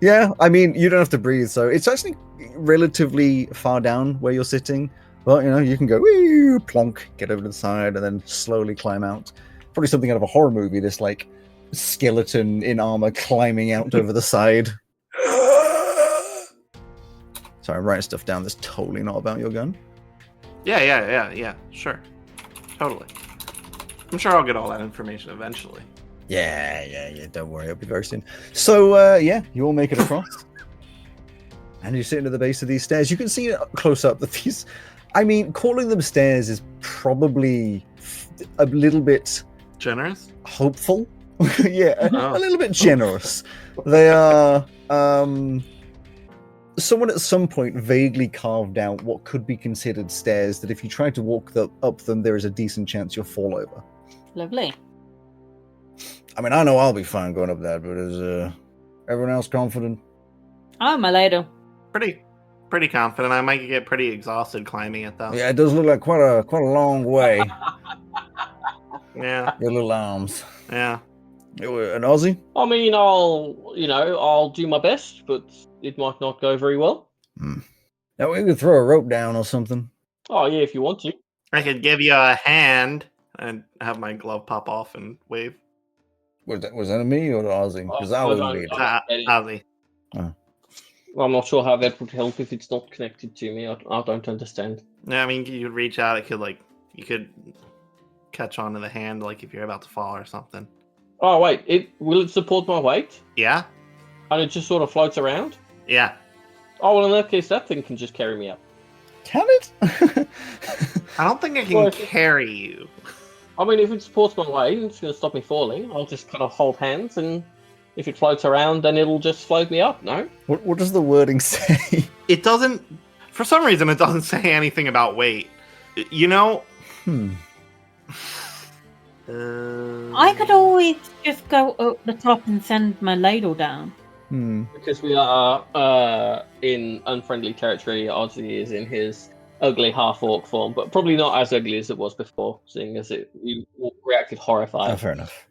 Yeah, I mean, you don't have to breathe, so it's actually relatively far down where you're sitting. But, you can go, wee, plonk, get over to the side, and then slowly climb out. Probably something out of a horror movie, this, skeleton in armor climbing out over the side. Sorry, I'm writing stuff down that's totally not about your gun. Yeah, sure. Totally. I'm sure I'll get all that information eventually. Yeah, don't worry, it'll be very soon. So, you all make it across. And you're sitting at the base of these stairs. You can see close up that these... calling them stairs is probably a little bit... Generous? Hopeful? Yeah, a little bit generous. They are... Someone at some point vaguely carved out what could be considered stairs that if you try to walk up them, there is a decent chance you'll fall over. Lovely. I know I'll be fine going up that, but is everyone else confident? Oh, my ladle. Pretty confident. I might get pretty exhausted climbing it though. Yeah, it does look like quite a long way. Yeah. Your little arms. Yeah. An Aussie? I'll do my best, but it might not go very well. Now we could throw a rope down or something. Oh yeah, if you want to. I could give you a hand and have my glove pop off and wave. Was that a me or the Aussie? Because I wouldn't be Ozzy. Oh. Well, I'm not sure how that would help if it's not connected to me. I don't understand. Yeah, you could reach out. You could catch onto the hand, if you're about to fall or something. Oh wait, will it support my weight? Yeah. And it just sort of floats around? Yeah. Oh well, in that case, that thing can just carry me up. Can it? I don't think I can carry you. If it supports my weight, it's going to stop me falling. I'll just kind of hold hands, and if it floats around, then it'll just float me up, no? What does the wording say? It doesn't... For some reason, it doesn't say anything about weight. I could always just go up the top and send my ladle down. Because we are in unfriendly territory. Ozzy is in his ugly half-orc form, but probably not as ugly as it was before, seeing as you reacted horrified. Oh, fair enough.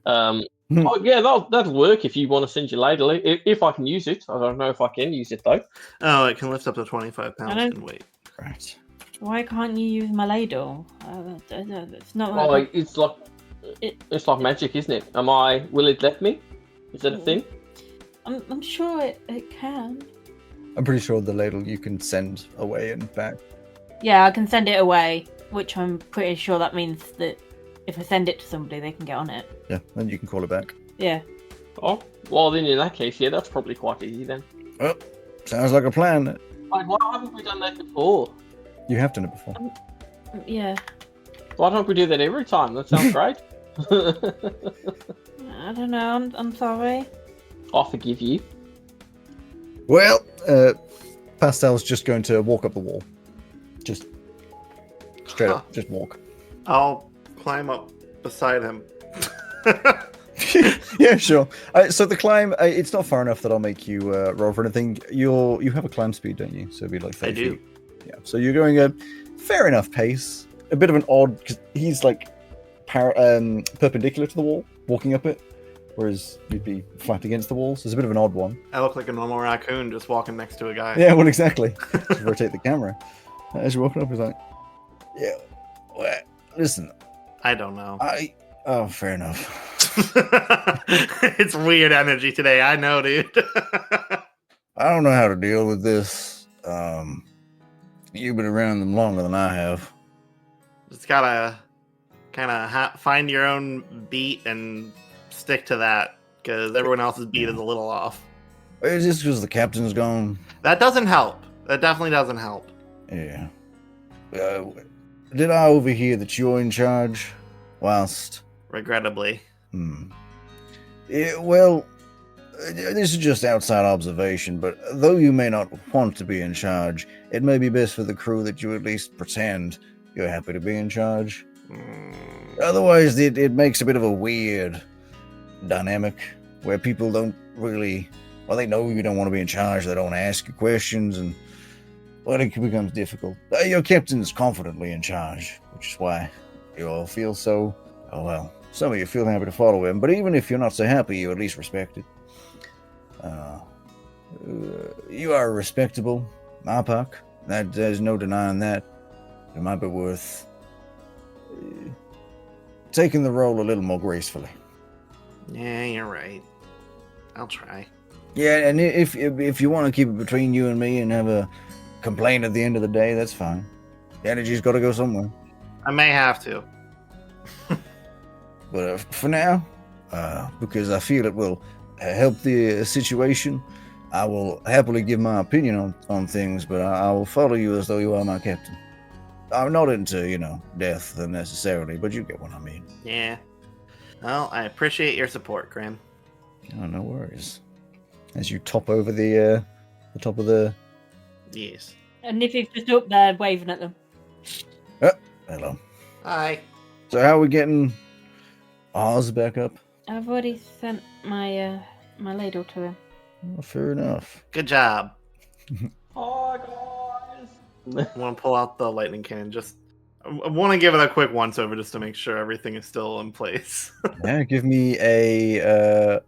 That'll work if you want to send your ladle. If I can use it. I don't know if I can use it, though. Oh, it can lift up to 25 pounds in weight. Right. Why can't you use my ladle? It's not like... It's like magic, isn't it? Will it let me? Is that a thing? I'm sure it can. I'm pretty sure the ladle you can send away and back. Yeah, I can send it away, which I'm pretty sure that means that if I send it to somebody, they can get on it. Yeah, then you can call it back. Yeah. Oh, well then in that case, yeah, that's probably quite easy then. Well, sounds like a plan. Why haven't we done that before? You have done it before. Yeah. Why don't we do that every time? That sounds great. I don't know, I'm sorry. I forgive you. Well, Pastel's just going to walk up the wall. Just straight up, just walk. I'll climb up beside him. Yeah, sure. So the climb, it's not far enough that I'll make you roll for anything. You have a climb speed, don't you? So it'd be like 30 I do. feet. Yeah. So you're going a fair enough pace. A bit of an odd, because he's perpendicular to the wall, walking up it, whereas you'd be flat against the wall. So it's a bit of an odd one. I look like a normal raccoon just walking next to a guy. Yeah, well, exactly. Just rotate the camera. As you're walking up, he's like, yeah, well, listen. I don't know. Fair enough. It's weird energy today. I know, dude. I don't know how to deal with this. You've been around them longer than I have. Just gotta kind of find your own beat and stick to that, because everyone else's beat is a little off. It's just because the captain's gone. That doesn't help. That definitely doesn't help. Yeah. Did I overhear that you're in charge? Whilst... Regrettably. Yeah, well, this is just outside observation, but though you may not want to be in charge, it may be best for the crew that you at least pretend you're happy to be in charge. Otherwise, it makes a bit of a weird dynamic where people don't really... Well, they know you don't want to be in charge, they don't ask you questions, and... Well, it becomes difficult. Your captain's confidently in charge, which is why you all feel so... Oh, well, some of you feel happy to follow him, but even if you're not so happy, you at least respect it. You are respectable, Marpak. There's no denying that. it might be worth taking the role a little more gracefully. Yeah, you're right. I'll try. Yeah, and if you want to keep it between you and me and have a complaint at the end of the day, that's fine. The energy's got to go somewhere. I may have to. But for now, because I feel it will help the situation, I will happily give my opinion on things, but I will follow you as though you are my captain. I'm not into, death necessarily, but you get what I mean. Yeah. Well, I appreciate your support, Grim. Oh, no worries. As you top over the top of the... Yes. And Niffy's just up there waving at them. Oh, hello. Hi. So how are we getting ours back up? I've already sent my my ladle to him. Oh, fair enough. Good job. Hi, guys. I want to pull out the lightning cannon. I want to give it a quick once over just to make sure everything is still in place. Yeah, give me a...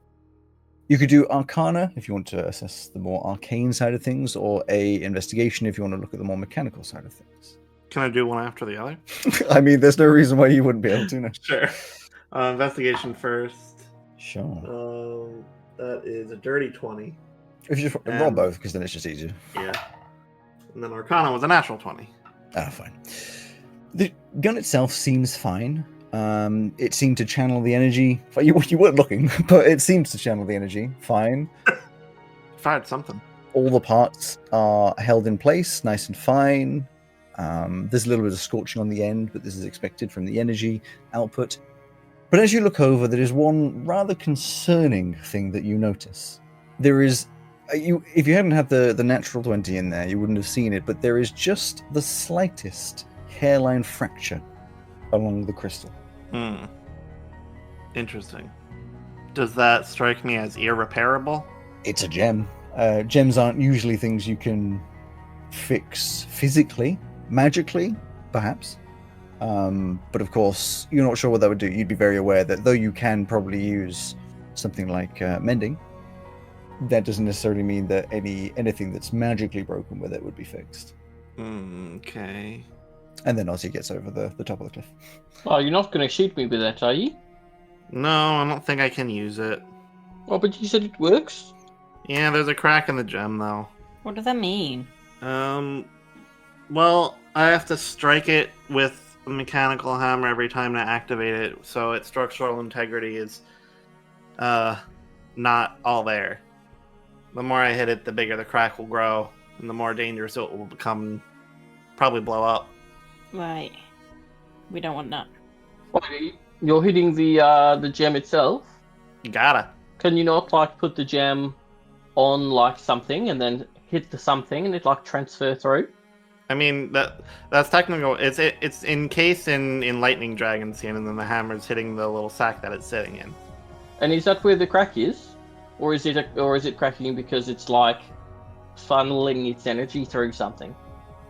You could do Arcana if you want to assess the more arcane side of things, or a Investigation if you want to look at the more mechanical side of things. Can I do one after the other? I mean, there's no reason why you wouldn't be able to. No. Sure. Investigation first. Sure. That is a dirty 20. If you just roll both, because then it's just easier. Yeah. And then Arcana was a natural 20. Ah, fine. The gun itself seems fine. It seemed to channel the energy. You weren't looking, but it seems to channel the energy fine. Fired something. All the parts are held in place, nice and fine. There's a little bit of scorching on the end, but this is expected from the energy output. But as you look over, there is one rather concerning thing that you notice. There is, if you hadn't had the natural 20 in there, you wouldn't have seen it, but there is just the slightest hairline fracture along the crystal. Interesting. Does that strike me as irreparable? It's a gem. Gems aren't usually things you can fix physically, magically, perhaps. But of course, you're not sure what that would do. You'd be very aware that though you can probably use something like mending, that doesn't necessarily mean that anything that's magically broken with it would be fixed. Okay. And then Ozzy gets over the top of the cliff. Oh, you're not going to shoot me with that, are you? No, I don't think I can use it. Oh, but you said it works. Yeah, there's a crack in the gem, though. What does that mean? Well, I have to strike it with a mechanical hammer every time to activate it, so its structural integrity is, not all there. The more I hit it, the bigger the crack will grow, and the more dangerous it will become, probably blow up. Right. We don't want that. Okay, you're hitting the gem itself. You gotta. Can you not put the gem on something and then hit the something and it transfer through? I mean that's technical. It's encased in lightning dragon skin, and then the hammer's hitting the little sack that it's sitting in. And is that where the crack is, or is it cracking because it's funneling its energy through something?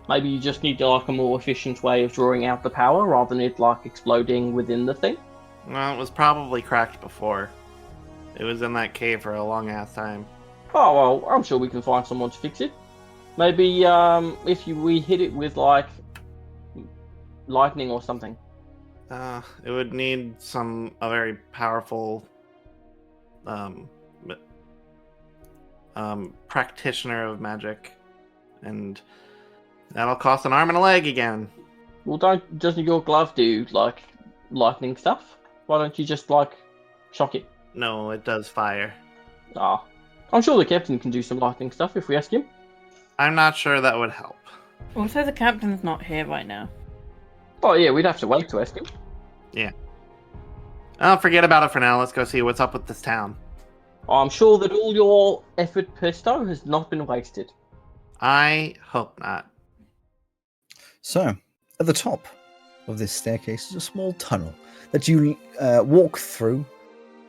Maybe you just need a more efficient way of drawing out the power rather than it exploding within the thing. Well, it was probably cracked before. It was in that cave for a long ass time. Oh well, I'm sure we can find someone to fix it. Maybe if we hit it with lightning or something. It would need a very powerful practitioner of magic, and that'll cost an arm and a leg again. Well, doesn't your glove do lightning stuff? Why don't you just shock it? No, it does fire. Ah, I'm sure the captain can do some lightning stuff if we ask him. I'm not sure that would help. Also, the captain's not here right now. Oh yeah, we'd have to wait to ask him. Yeah. I'll forget about it for now. Let's go see what's up with this town. I'm sure that all your effort, Pesto, has not been wasted. I hope not. So, at the top of this staircase is a small tunnel that you walk through,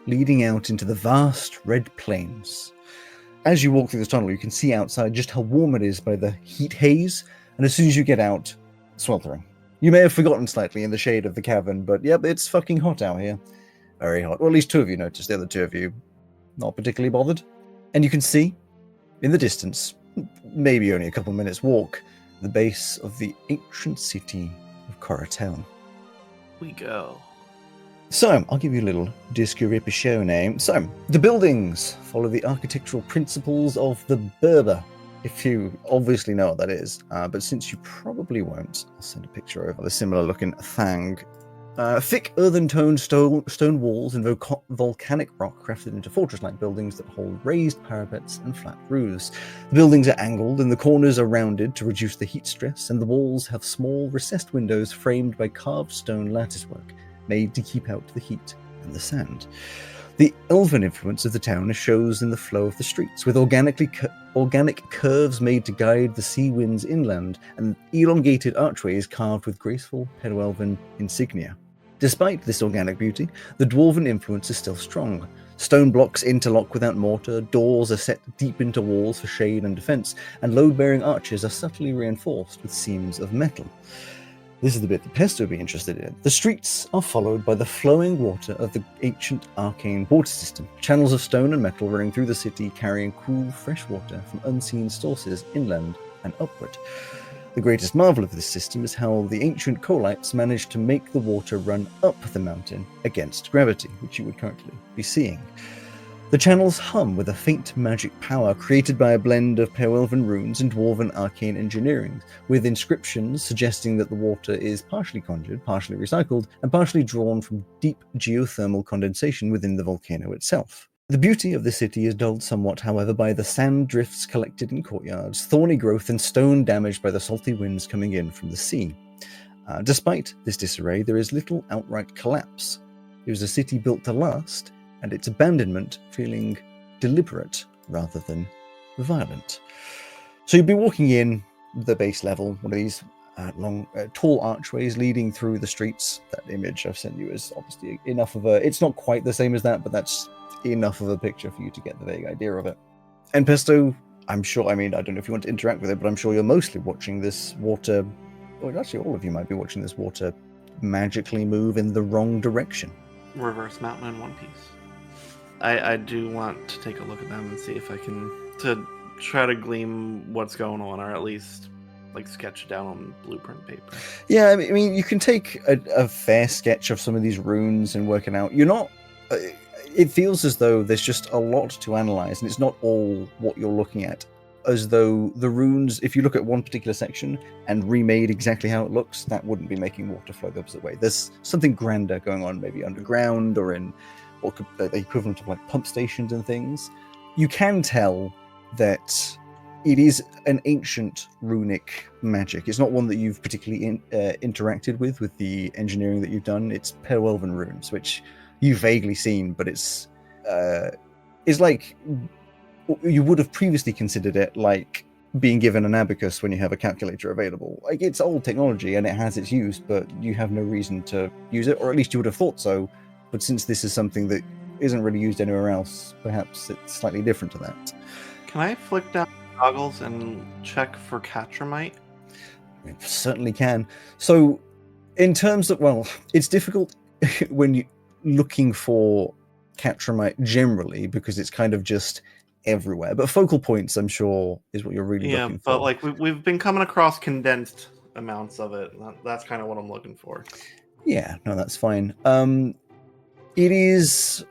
leading out into the vast red plains. As you walk through this tunnel, you can see outside just how warm it is by the heat haze, and as soon as you get out, sweltering. You may have forgotten slightly in the shade of the cavern, but yep, it's fucking hot out here. Very hot. Or at least two of you noticed, the other two of you not particularly bothered. And you can see, in the distance, maybe only a couple minutes walk, the base of the ancient city Coratel. We go. So, I'll give you a little description. So, the buildings follow the architectural principles of the Berber, if you obviously know what that is. But since you probably won't, I'll send a picture over the similar looking thing. Thick earthen-toned stone walls and volcanic rock crafted into fortress-like buildings that hold raised parapets and flat roofs. The buildings are angled and the corners are rounded to reduce the heat stress, and the walls have small recessed windows framed by carved stone latticework, made to keep out the heat and the sand. The elven influence of the town shows in the flow of the streets, with organic curves made to guide the sea winds inland, and elongated archways carved with graceful Pedo-Elven insignia. Despite this organic beauty, the dwarven influence is still strong. Stone blocks interlock without mortar, doors are set deep into walls for shade and defense, and load-bearing arches are subtly reinforced with seams of metal. This is the bit that Pesto would be interested in. The streets are followed by the flowing water of the ancient arcane water system, channels of stone and metal running through the city carrying cool, fresh water from unseen sources inland and upward. The greatest marvel of this system is how the ancient Coalites managed to make the water run up the mountain against gravity, which you would currently be seeing. The channels hum with a faint magic power created by a blend of Pedo-Elven runes and dwarven arcane engineering, with inscriptions suggesting that the water is partially conjured, partially recycled, and partially drawn from deep geothermal condensation within the volcano itself. The beauty of the city is dulled somewhat, however, by the sand drifts collected in courtyards, thorny growth, and stone damaged by the salty winds coming in from the sea. Despite this disarray, there is little outright collapse. It was a city built to last, and its abandonment feeling deliberate rather than violent. So you'd be walking in the base level, one of these tall archways leading through the streets. That image I've sent you is obviously enough of a... It's not quite the same as that, but that's enough of a picture for you to get the vague idea of it. And Pesto, I'm sure, I don't know if you want to interact with it, but I'm sure you're mostly watching this water... Well, actually, all of you might be watching this water magically move in the wrong direction. Reverse Mountain in One Piece. I do want to take a look at them and see if I can to try to glean what's going on, or at least like sketch it down on blueprint paper. Yeah, I mean, you can take a fair sketch of some of these runes and work it out. You're not. It feels as though there's just a lot to analyze, and it's not all what you're looking at. As though the runes, if you look at one particular section and remade exactly how it looks, that wouldn't be making water flow the opposite way. There's something grander going on, maybe underground or in what could the equivalent of like pump stations and things. You can tell that it is an ancient runic magic. It's not one that you've particularly interacted with the engineering that you've done. It's Pedo-Elven runes, which you've vaguely seen, but it's like you would have previously considered it like being given an abacus when you have a calculator available. Like, it's old technology and it has its use, but you have no reason to use it, or at least you would have thought so. But since this is something that isn't really used anywhere else, perhaps it's slightly different to that. Can I flick down goggles and check for catramite? It certainly can. So, in terms of, well, it's difficult when you're looking for catramite generally, because it's kind of just everywhere. But focal points, I'm sure, is what you're really looking for. Yeah, but like we've been coming across condensed amounts of it. That's kind of what I'm looking for. Yeah, no, that's fine. It is...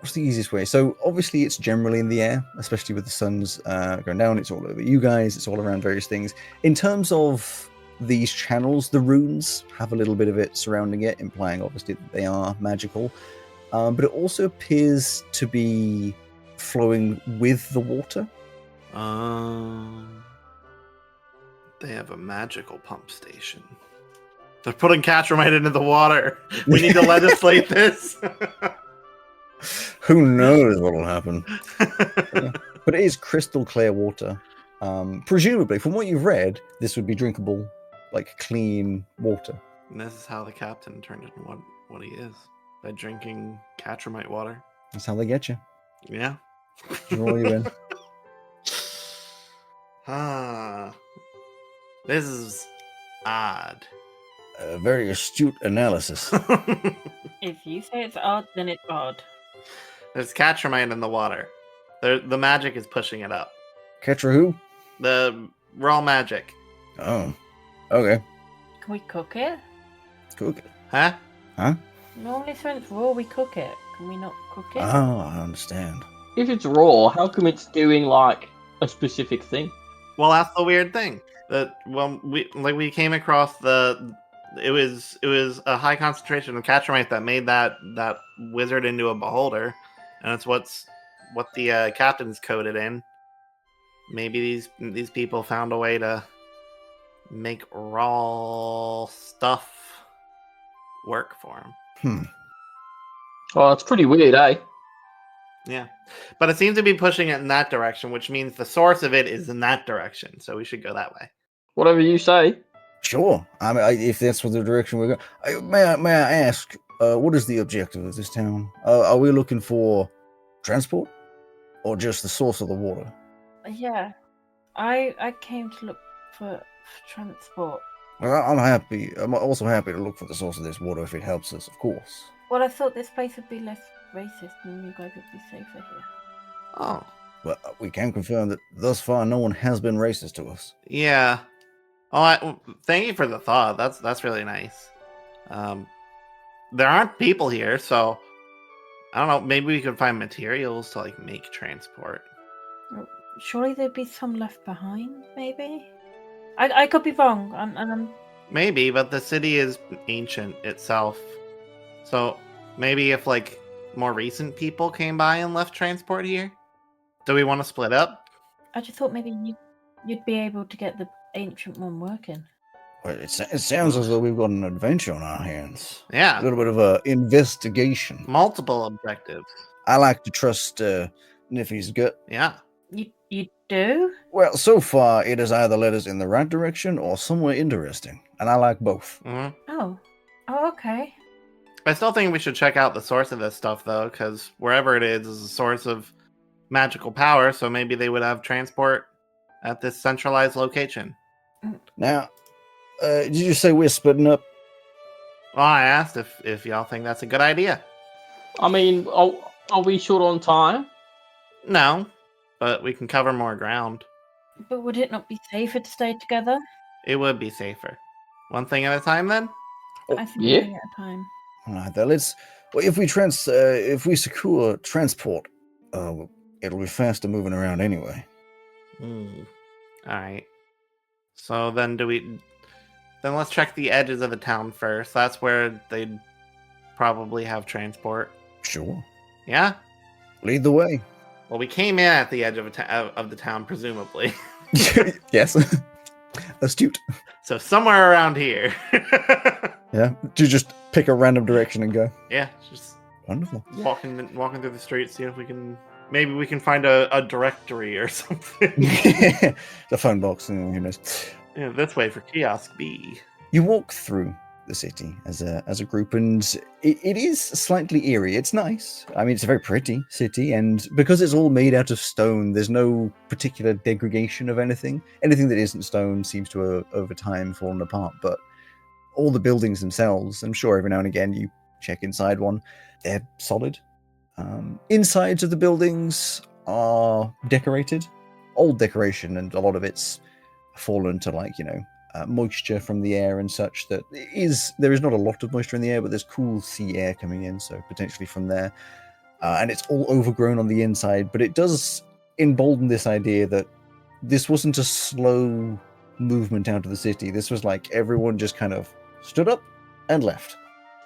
What's the easiest way? So obviously it's generally in the air, especially with the sun's going down. It's all over you guys. It's all around various things. In terms of these channels, the runes have a little bit of it surrounding it, implying obviously that they are magical. But it also appears to be flowing with the water. They have a magical pump station. They're putting catramite into the water. We need to legislate this. Who knows what will happen? Yeah. But it is crystal clear water. Presumably, from what you've read, this would be drinkable, like clean water. And this is how the captain turned into what he is, by drinking catramite water. That's how they get you. Yeah. Draw you in. This is odd. A very astute analysis. If you say it's odd, then it's odd. There's catramite in the water. The magic is pushing it up. Ketra who? The raw magic. Oh, okay. Can we cook it? Cook it. Huh? Huh? Normally, when it's raw, we cook it. Can we not cook it? Oh, I understand. If it's raw, how come it's doing like a specific thing? Well, that's the weird thing. We came across it was a high concentration of catramite that made that wizard into a beholder, and it's what the captain's coded in. Maybe these people found a way to make raw stuff work for them. Oh, it's pretty weird, eh? Yeah, but it seems to be pushing it in that direction, which means the source of it is in that direction. So we should go that way. Whatever you say. Sure. I mean, if that's what the direction we're going. May I ask, what is the objective of this town? Are we looking for transport, or just the source of the water? Yeah, I came to look for transport. Well, I'm happy. I'm also happy to look for the source of this water if it helps us, of course. Well, I thought this place would be less racist and you guys would be safer here. Oh, Well, we can confirm that thus far no one has been racist to us. yeah. Oh, thank you for the thought. That's really nice. There aren't people here, so I don't know. Maybe we could find materials to like make transport. Surely there'd be some left behind, maybe? I could be wrong, I'm Maybe, but the city is ancient itself, so maybe if like more recent people came by and left transport here, do we want to split up? I just thought maybe you'd be able to get the ancient one working. Well, it sounds as though we've got an adventure on our hands. Yeah, A little bit of a investigation. multiple objectives. I like to trust Niffy's gut. Yeah. You do? Well, so far it has either led us in the right direction or somewhere interesting, and I like both. Mm-hmm. Oh, okay. I still think we should check out the source of this stuff, though, because wherever it is a source of magical power, so maybe they would have transport at this centralized location. Now, did you say we're splitting up? Well, I asked if y'all think that's a good idea. I mean, are we short on time? No, but we can cover more ground. But would it not be safer to stay together? It would be safer. One thing at a time, then? I think yeah. one thing at a time. All right, then let's. Well, if we secure transport, it'll be faster moving around anyway. Alright. So then then let's check the edges of the town first. That's where they'd probably have transport. Sure. Yeah? Lead the way. Well, we came in at the edge of the town, presumably. Yes. Astute. So somewhere around here. Yeah. Do you just pick a random direction and go? Yeah, just Wonderful. walking through the streets, see if we can. Maybe we can find a directory or something. The phone box, who knows? Yeah, this way for kiosk B. You walk through the city as a group, and it is slightly eerie. It's nice. I mean, it's a very pretty city, and because it's all made out of stone, there's no particular degradation of anything. Anything that isn't stone seems to have, over time, fallen apart, but all the buildings themselves, I'm sure every now and again you check inside one, they're solid. Insides of the buildings are decorated. Old decoration, and a lot of it's fallen to moisture from the air and such. There is not a lot of moisture in the air, but there's cool sea air coming in, so potentially from there. And it's all overgrown on the inside, but it does embolden this idea that this wasn't a slow movement out of the city. This was like everyone just kind of stood up and left.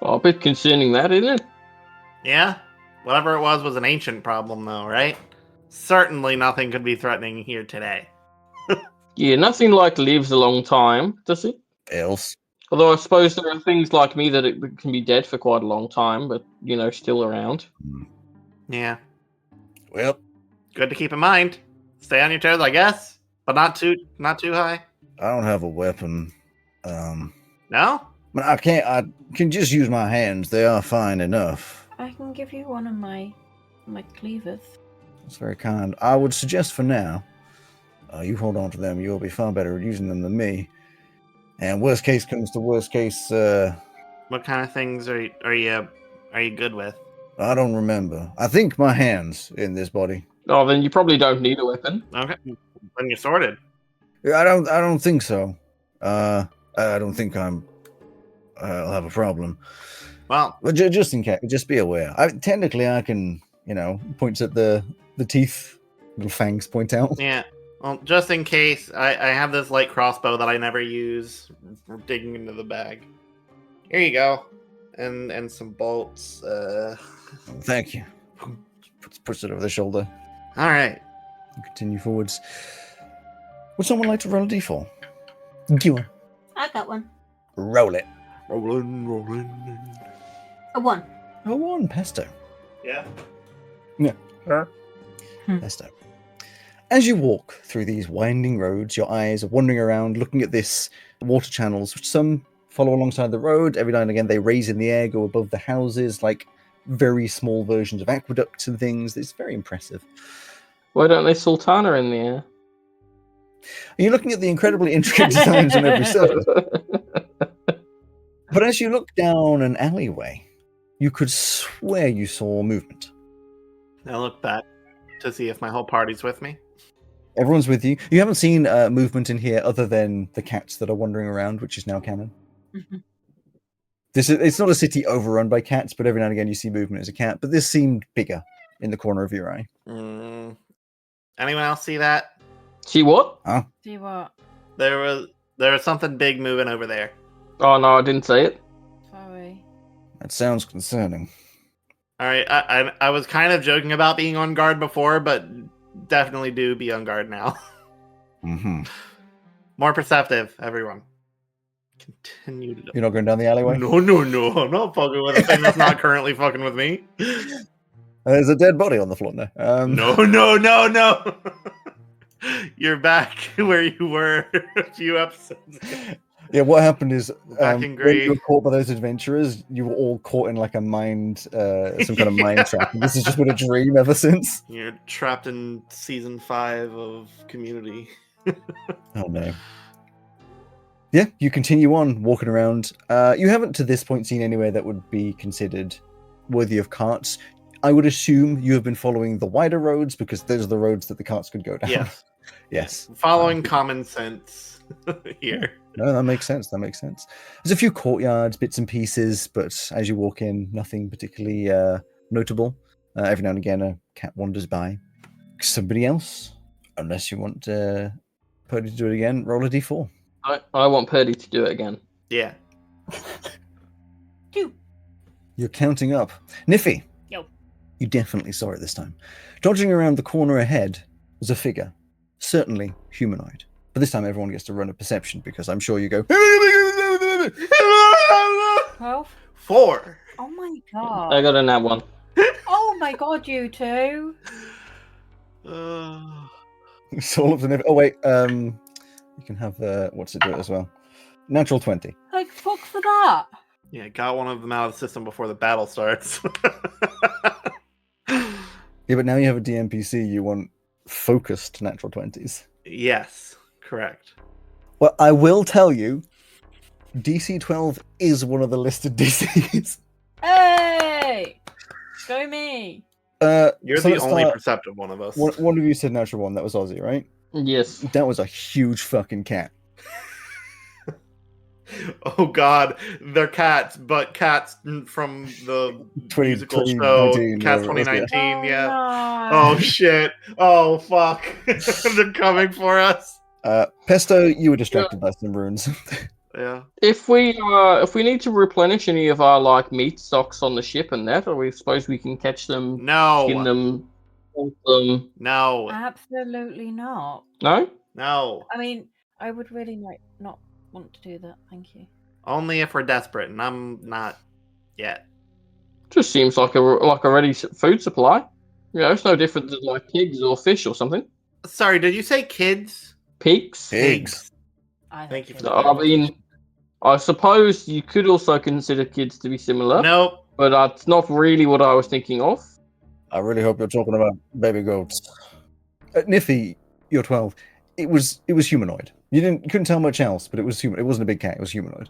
Well, a bit concerning that, isn't it? Yeah? Whatever it was an ancient problem, though, right? Certainly nothing could be threatening here today. Yeah, nothing like lives a long time, does it? Else. Although I suppose there are things like me that it can be dead for quite a long time, but, still around. Yeah. Well, Good to keep in mind. Stay on your toes, I guess, but not too high. I don't have a weapon. No? But I can just use my hands. They are fine enough. I can give you one of my cleavers. That's very kind. I would suggest for now, you hold on to them. You'll be far better at using them than me. And worst case comes to worst case, What kind of things are you good with? I don't remember. I think my hands in this body. Oh, then you probably don't need a weapon. Okay, then you're sorted. I don't think so. I don't think I'm I'll have a problem. Well, Just in case, just be aware. Technically, I can, points at the teeth, little fangs point out. yeah. Well, just in case, I have this light crossbow that I never use for digging into the bag. Here you go. And some bolts. Thank you. Puts it over the shoulder. All right. Continue forwards. Would someone like to roll a d4? Go on. I got one. Roll it. Rolling. A 1. A 1, Pesto. Yeah. Pesto. As you walk through these winding roads, your eyes are wandering around, looking at this water channels, which some follow alongside the road. Every now and again, they raise in the air, go above the houses, like very small versions of aqueducts and things. It's very impressive. Why don't they Sultana in the air? You're looking at the incredibly intricate designs on every surface. But as you look down an alleyway, you could swear you saw movement. I look back to see if my whole party's with me. Everyone's with you. You haven't seen movement in here other than the cats that are wandering around, which is now canon. Mm-hmm. It's not a city overrun by cats, but every now and again you see movement as a cat. But this seemed bigger in the corner of your eye. Anyone else see that? See what? Oh. See what? There was something big moving over there. Oh no, I didn't see it. Sorry. That sounds concerning. All right, I was kind of joking about being on guard before, but definitely do be on guard now. Mm-hmm. More perceptive, everyone. Continue to. You're not going down the alleyway? No. I'm not fucking with a thing that's not currently fucking with me. There's a dead body on the floor now. No. You're back where you were a few episodes ago. Yeah, what happened is Back in when grave. you were caught by those adventurers, you were all caught in like a some kind of mind trap. And this has just been a dream ever since. You're trapped in season 5 of Community. Oh no. Yeah, you continue on walking around. You haven't to this point seen anywhere that would be considered worthy of carts. I would assume you have been following the wider roads because those are the roads that the carts could go down. Yes. Yes. Following common sense here. No, that makes sense. There's a few courtyards, bits and pieces, but as you walk in, nothing particularly notable. Every now and again, a cat wanders by. Somebody else, unless you want Purdy to do it again, roll a d4. I want Purdy to do it again. Yeah. 2. You're counting up. Niffy. Yo. You definitely saw it this time. Dodging around the corner ahead was a figure, certainly humanoid. But this time everyone gets to run a perception because I'm sure you go 12. 4. Oh my god. I got a nat 1. Oh my god, you two. It's all up to Niffy. Oh wait, you can have what's it do it as well? Natural 20. Like, fuck for that. Yeah, got one of them out of the system before the battle starts. Yeah, but now you have a DMPC, you want focused natural 20s. Yes, correct. Well, I will tell you, DC 12 is one of the listed DCs. Hey! Go me. You're so the let's only start- perceptive one of us. One of you said natural 1, that was Aussie, right? Yes. That was a huge fucking cat. Oh god, they're cats, but cats from the 20, musical 2019, show Cats whatever it was, 2019, yeah. No. Oh shit. Oh fuck. They're coming for us. Pesto, you were distracted by some runes. Yeah. If we need to replenish any of our meat stocks on the ship and that, or we suppose we can catch them, skin No. them, hunt them. No. Absolutely not. No? No. I mean, I would really not want to do that. Thank you. Only if we're desperate, and I'm not yet. Just seems like a ready food supply. You know, it's no different than pigs or fish or something. Sorry, did you say kids? Pigs? Pigs. Thank you for I mean, I suppose you could also consider kids to be similar. Nope. But that's not really what I was thinking of. I really hope you're talking about baby goats. Niffy, you're 12. It was humanoid. You couldn't tell much else, but it was human. It wasn't a big cat. It was humanoid.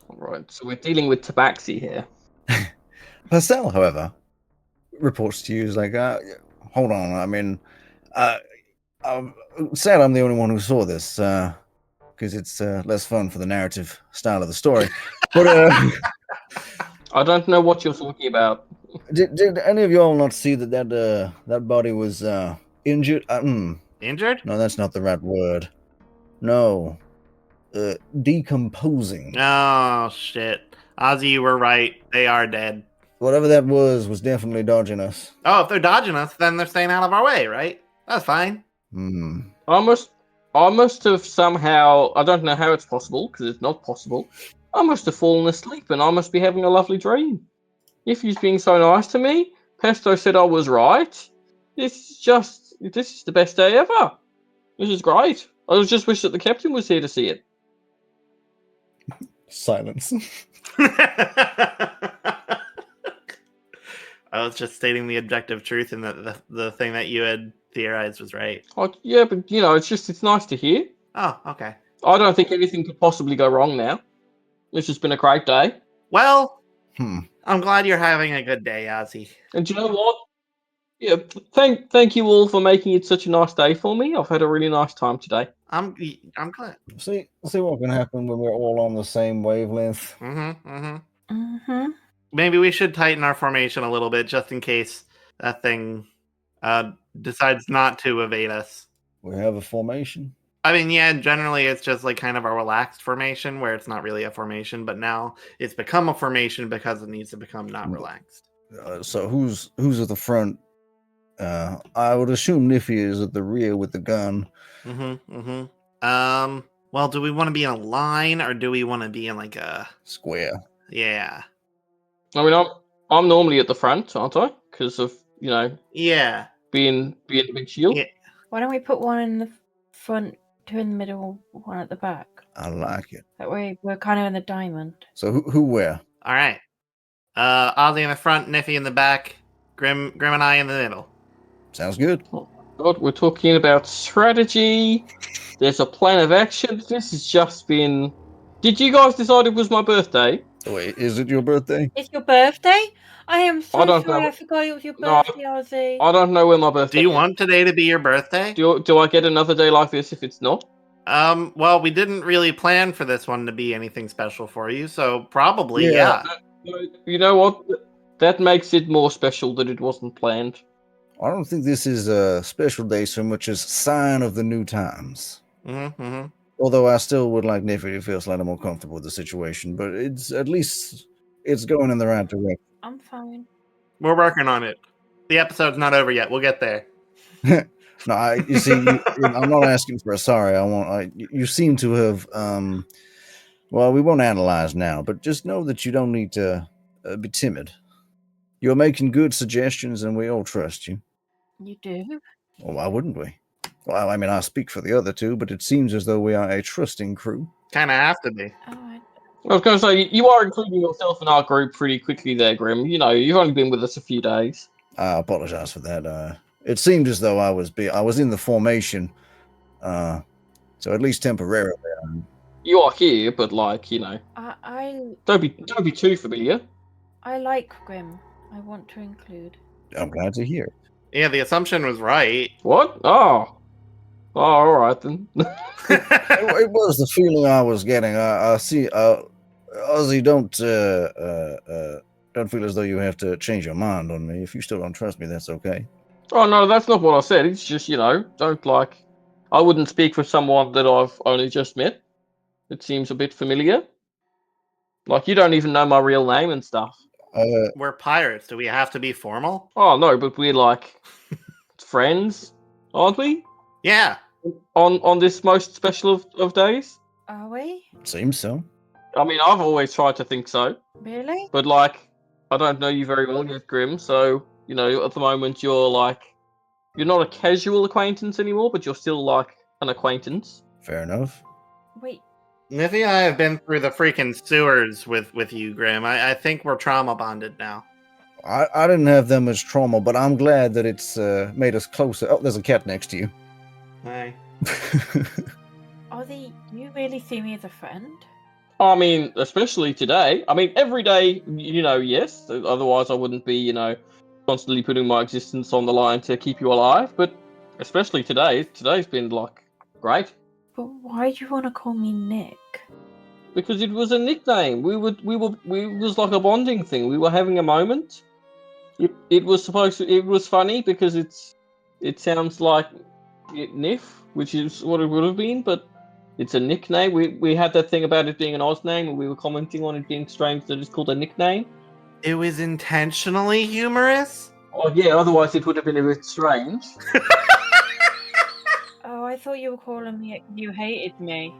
Alright, so we're dealing with tabaxi here. Pastel, however, reports to you is like, hold on. I mean, sad I'm the only one who saw this. because it's less fun for the narrative style of the story. But I don't know what you're talking about. did any of y'all not see that body was injured? Injured? No, that's not the right word. No, decomposing. Oh, shit. Ozzy, you were right. They are dead. Whatever that was definitely dodging us. Oh, if they're dodging us, then they're staying out of our way, right? That's fine. I must have somehow, I don't know how it's possible, because it's not possible. I must have fallen asleep and I must be having a lovely dream. If he's being so nice to me, Pesto said I was right. This is the best day ever. This is great. I just wish that the captain was here to see it. Silence. I was just stating the objective truth, and that the thing that you had theorized was right. Oh, yeah, but it's nice to hear. Oh, okay. I don't think anything could possibly go wrong now. This has been a great day. Well, I'm glad you're having a good day, Ozzy. And do you know what? Yeah, thank you all for making it such a nice day for me. I've had a really nice time today. I'm glad. See what can happen when we're all on the same wavelength. Maybe we should tighten our formation a little bit, just in case that thing decides not to evade us. We have a formation. I mean, yeah, generally it's just like kind of a relaxed formation where it's not really a formation, but now it's become a formation because it needs to become not relaxed. So who's at the front? I would assume Niffy is at the rear with the gun. Well, do we want to be in a line or do we want to be in like a square? Yeah. I mean, I'm normally at the front, aren't I? Because of Yeah. being a big shield. Yeah. Why don't we put one in the front, two in the middle, one at the back? I like it. That way we're kind of in the diamond. So who where? All right. Ozzy in the front, Niffy in the back, Grim and I in the middle. Sounds good. Oh, God, we're talking about strategy. There's a plan of action. This has just been... Did you guys decide it was my birthday? Wait, is it your birthday? It's your birthday? I am so don't sorry. know. I forgot it was your birthday, Ozzy. I don't know when my birthday Do you is. want today to be your birthday? Do I get another day like this if it's not? Well, we didn't really plan for this one to be anything special for you, so probably, yeah. You know what? That makes it more special that it wasn't planned. I don't think this is a special day so much as sign of the new times. Although I still would like Niffy to feel slightly more comfortable with the situation, but it's at least it's going in the right direction. I'm fine. We're working on it. The episode's not over yet. We'll get there. No, you see, I'm not asking for a sorry. You seem to have, well, we won't analyze now, but just know that you don't need to be timid. You're making good suggestions, and we all trust you. You do? Well, why wouldn't we? Well, I mean, I speak for the other two, but it seems as though we are a trusting crew. Kind of have to be. All right. I was going to say, you are including yourself in our group pretty quickly there, Grim. You've only been with us a few days. I apologize for that. It seemed as though I was in the formation, so at least temporarily. You are here, but don't be too familiar. I like Grim. I want to include. I'm glad to hear. Yeah, the assumption was right. What? Oh, all right then. It was the feeling I was getting. I see. Ozzy, don't feel as though you have to change your mind on me. If you still don't trust me, that's okay. Oh no, that's not what I said. It's just don't I wouldn't speak for someone that I've only just met. It seems a bit familiar. Like you don't even know my real name and stuff. We're pirates. Do we have to be formal? Oh no, but we're like friends, aren't we? Yeah. On this most special of days. Are we? Seems so. I mean, I've always tried to think so. Really? But I don't know you very well yet, Grim. So at the moment you're not a casual acquaintance anymore, but you're still like an acquaintance. Fair enough. Wait. Niffy and I have been through the freaking sewers with you, Grim. I think we're trauma bonded now. I didn't have that much trauma, but I'm glad that it's made us closer. Oh, there's a cat next to you. Hi. Ozzy, do you really see me as a friend? I mean, especially today. I mean, every day, yes. Otherwise, I wouldn't be, constantly putting my existence on the line to keep you alive. But especially today. Today's been, great. But why do you want to call me Nick? Because it was a nickname. We was like a bonding thing. We were having a moment. It was funny because it sounds like Niff, which is what it would have been, but it's a nickname. We had that thing about it being an Oz name, and we were commenting on it being strange that it's called a nickname. It was intentionally humorous? Oh yeah, otherwise it would have been a bit strange. Oh, I thought you were calling me you hated me.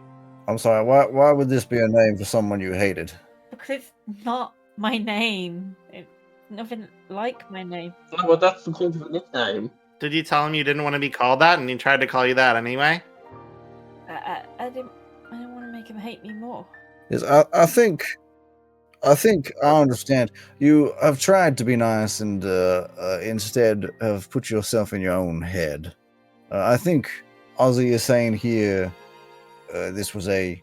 I'm sorry, why would this be a name for someone you hated? Because it's not my name. It's nothing like my name. No, but that's the point of a nickname. Did you tell him you didn't want to be called that, and he tried to call you that anyway? I didn't want to make him hate me more. Yes, I think I understand. You have tried to be nice and instead have put yourself in your own head. I think Ozzy is saying here this was a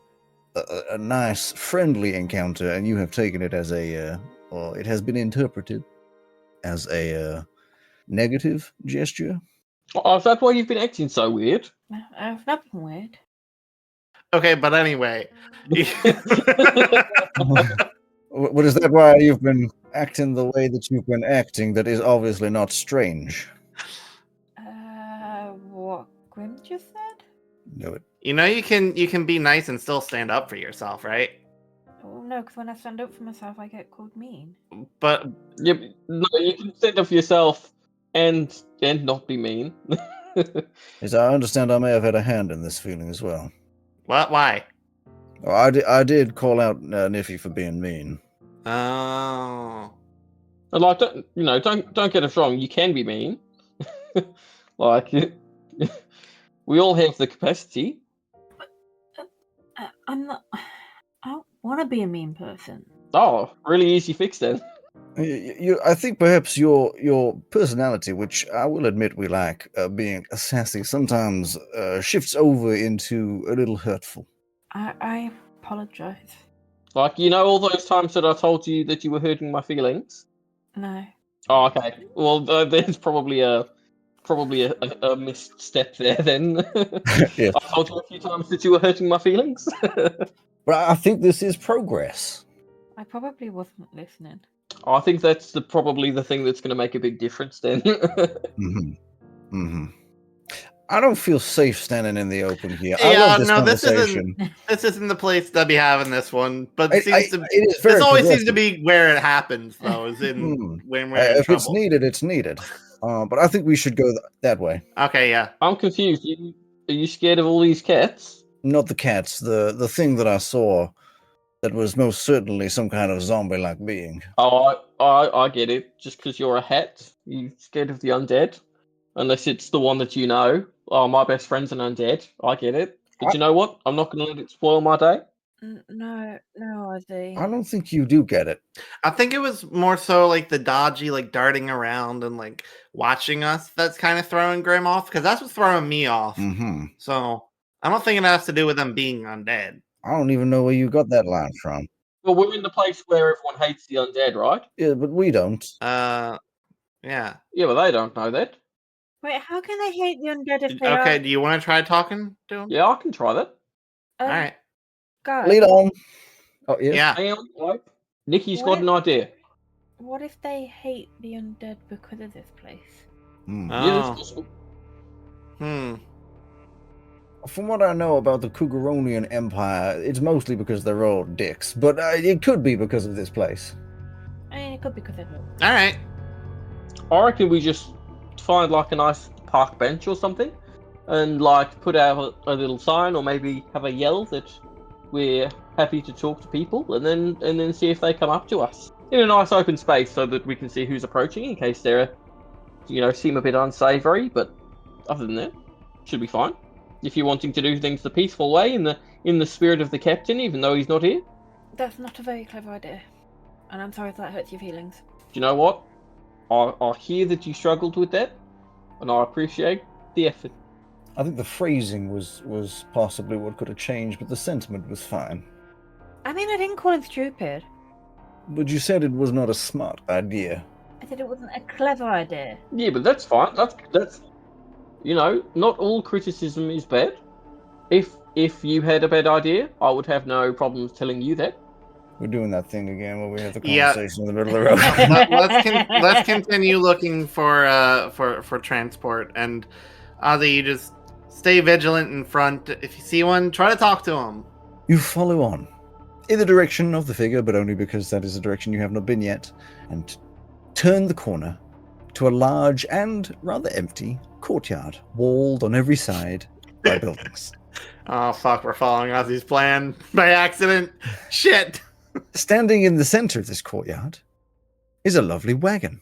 nice, friendly encounter, and you have taken it as or it has been interpreted as a negative gesture. Oh, is that why you've been acting so weird? I've not been weird. Okay, but anyway. What is that? Why you've been acting the way that you've been acting? That is obviously not strange. What Grim just said? No, You know you can be nice and still stand up for yourself, right? Oh no, because when I stand up for myself, I get called mean. But no, you can stand up for yourself and not be mean. Yes, I understand. I may have had a hand in this feeling as well. what? Why? Oh, I did call out Niffy for being mean. Oh. Like, don't get us wrong. You can be mean. Like, we all have the capacity. I'm not. I don't want to be a mean person. Oh, really easy fix then. I think perhaps your personality, which I will admit we lack, being sassy, sometimes shifts over into a little hurtful. I apologize. Like, all those times that I told you that you were hurting my feelings? No. Oh, okay. Well, there's probably a misstep there then. Yes. I told you a few times that you were hurting my feelings. But I think this is progress. I probably wasn't listening. I think that's probably the thing that's going to make a big difference then. I don't feel safe standing in the open here. Yeah, I love this no, conversation. this isn't the place to be having this one. But It is very this always seems progressive. to be where it happens, though, is in when we're in If trouble. it's needed, it's needed. But I think we should go that way. Okay, yeah. I'm confused. Are you scared of all these cats? Not the cats. The thing that I saw that was most certainly some kind of zombie-like being. Oh, I get it. Just because you're a hat, you scared of the undead? Unless it's the one that you know. Oh, my best friend's an undead. I get it. But you know what? I'm not going to let it spoil my day. No, Ozzy. I don't think you do get it. I think it was more so like the dodgy, like darting around and like watching us that's kind of throwing Grim off, because that's what's throwing me off. Mm-hmm. So I don't think it has to do with them being undead. I don't even know where you got that line from. Well, we're in the place where everyone hates the undead, right? Yeah, but we don't. Yeah. Yeah, but they don't know that. Wait, how can they hate the undead if they Okay, are... do you want to try talking to him? Yeah, I can try that. All right. Guys, Lead on. Oh, yes? Yeah. Hang on, wait. Nikki's What got an idea. what if they hate the undead because of this place? Yeah, that's Oh. possible. From what I know about the Kugaronian Empire, it's mostly because they're all dicks, but it could be because of this place. I mean, it could be because they're not. All right. I reckon we just find like a nice park bench or something, and like put out a little sign, or maybe have a yell that we're happy to talk to people, and then see if they come up to us in a nice open space, so that we can see who's approaching in case they're, seem a bit unsavory. But other than that, should be fine. If you're wanting to do things the peaceful way, in the spirit of the captain, even though he's not here. That's not a very clever idea. And I'm sorry if that hurts your feelings. Do you know what? I hear that you struggled with that, and I appreciate the effort. I think the phrasing was possibly what could have changed, but the sentiment was fine. I mean, I didn't call him stupid. But you said it was not a smart idea. I said it wasn't a clever idea. Yeah, but that's fine. That's not all criticism is bad. If if you had a bad idea, I would have no problems telling you that. We're doing that thing again where we have the Yeah. conversation in the middle of the road. Let's continue looking for transport, and Ozzy, you just stay vigilant in front. If you see one, try to talk to him. You follow on in the direction of the figure, but only because that is the direction you have not been yet, and turn the corner to a large and rather empty courtyard, walled on every side by buildings. Oh fuck, we're following Ozzy's plan by accident. Shit. Standing in the center of this courtyard is a lovely wagon.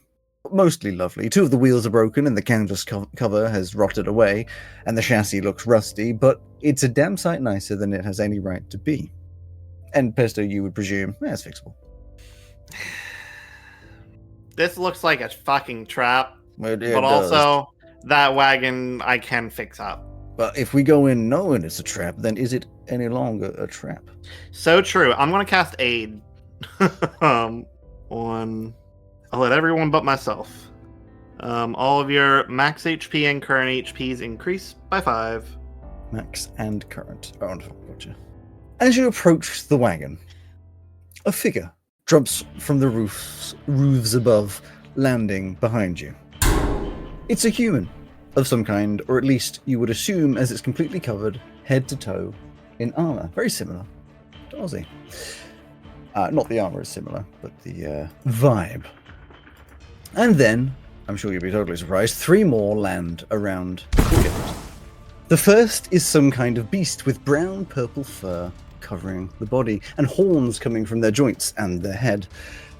Mostly lovely. 2 of the wheels are broken and the canvas cover has rotted away and the chassis looks rusty, but it's a damn sight nicer than it has any right to be. And Pesto, you would presume, it's fixable. This looks like a fucking trap, Well, but also that wagon I can fix up. But if we go in knowing it's a trap, then is it any longer a trap? So true. I'm gonna cast aid on. I'll let everyone but myself. All of your max HP and current HPs increase by 5. Max and current. Oh, wonderful. Gotcha. As you approach the wagon, a figure drops from the roofs above, landing behind you. It's a human of some kind, or at least you would assume, as it's completely covered head to toe in armor. Very similar to Ozzy. Not the armor is similar, but the vibe. And then, I'm sure you'll be totally surprised, 3 more land around the courtyard. The first is some kind of beast with brown-purple fur covering the body, and horns coming from their joints and their head.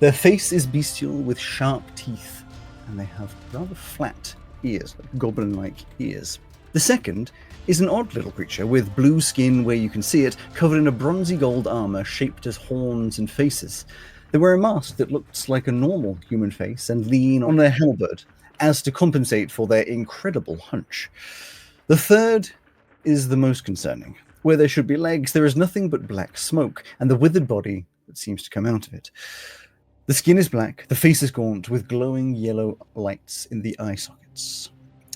Their face is bestial with sharp teeth, and they have rather flat ears, like goblin-like ears. The second is an odd little creature with blue skin where you can see it, covered in a bronzy gold armor shaped as horns and faces. They wear a mask that looks like a normal human face and lean on their halberd, as to compensate for their incredible hunch. The third is the most concerning. Where there should be legs, there is nothing but black smoke, and the withered body that seems to come out of it. The skin is black, the face is gaunt, with glowing yellow lights in the eye sockets.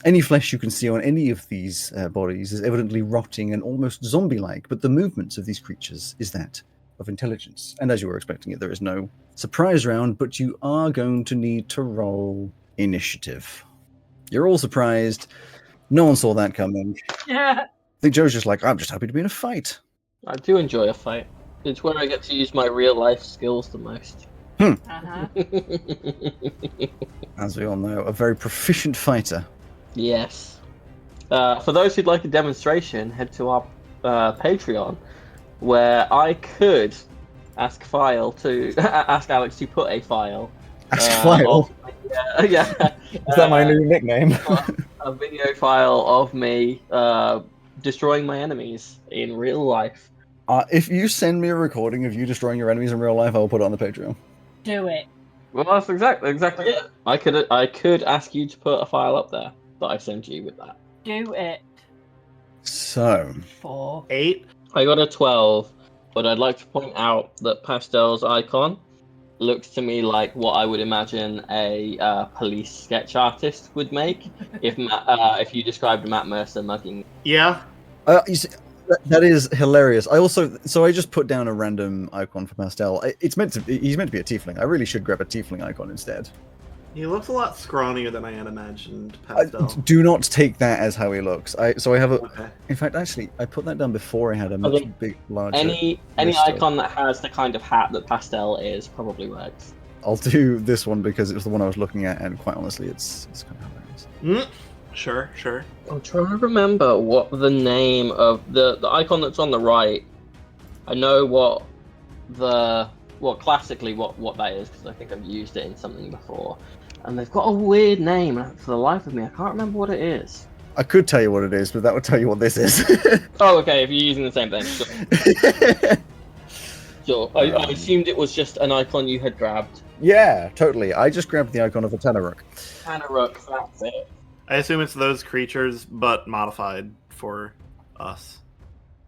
Any flesh you can see on any of these bodies is evidently rotting and almost zombie-like, but the movements of these creatures is that of intelligence. And as you were expecting it, there is no surprise round, but you are going to need to roll initiative. You're all surprised. No one saw that coming. Yeah. I think Joe's just like, I'm just happy to be in a fight. I do enjoy a fight. It's where I get to use my real-life skills the most. Uh-huh. As we all know, a very proficient fighter. Yes. For those who'd like a demonstration, head to our Patreon, where I could ask Alex to put a file. File? Yeah. Is that my new nickname? A video file of me destroying my enemies in real life. If you send me a recording of you destroying your enemies in real life, I will put it on the Patreon. Do it. Well, that's exactly it. I could ask you to put a file up there that I send you with that. Do it. So 4. 8. I got a 12, but I'd like to point out that Pastel's icon looks to me like what I would imagine a police sketch artist would make if you described Matt Mercer mugging. Yeah. you see, that is hilarious. I just put down a random icon for Pastel. He's meant to be a tiefling. I really should grab a tiefling icon instead. He looks a lot scrawnier than I had imagined, Pastel. Do not take that as how he looks. I have a. Okay. In fact, actually, I put that down before I had a much larger. Any icon that has the kind of hat that Pastel is probably works. I'll do this one because it was the one I was looking at, and quite honestly, it's kind of hilarious. Sure. I'm trying to remember what the name of the icon that's on the right. I know classically what that is because I think I've used it in something before. And they've got a weird name, and for the life of me, I can't remember what it is. I could tell you what it is, but that would tell you what this is. Oh, okay, if you're using the same thing, sure. Sure. I assumed it was just an icon you had grabbed. Yeah, totally. I just grabbed the icon of a Tanaruk. Tanaruk, that's it. I assume it's those creatures, but modified for us.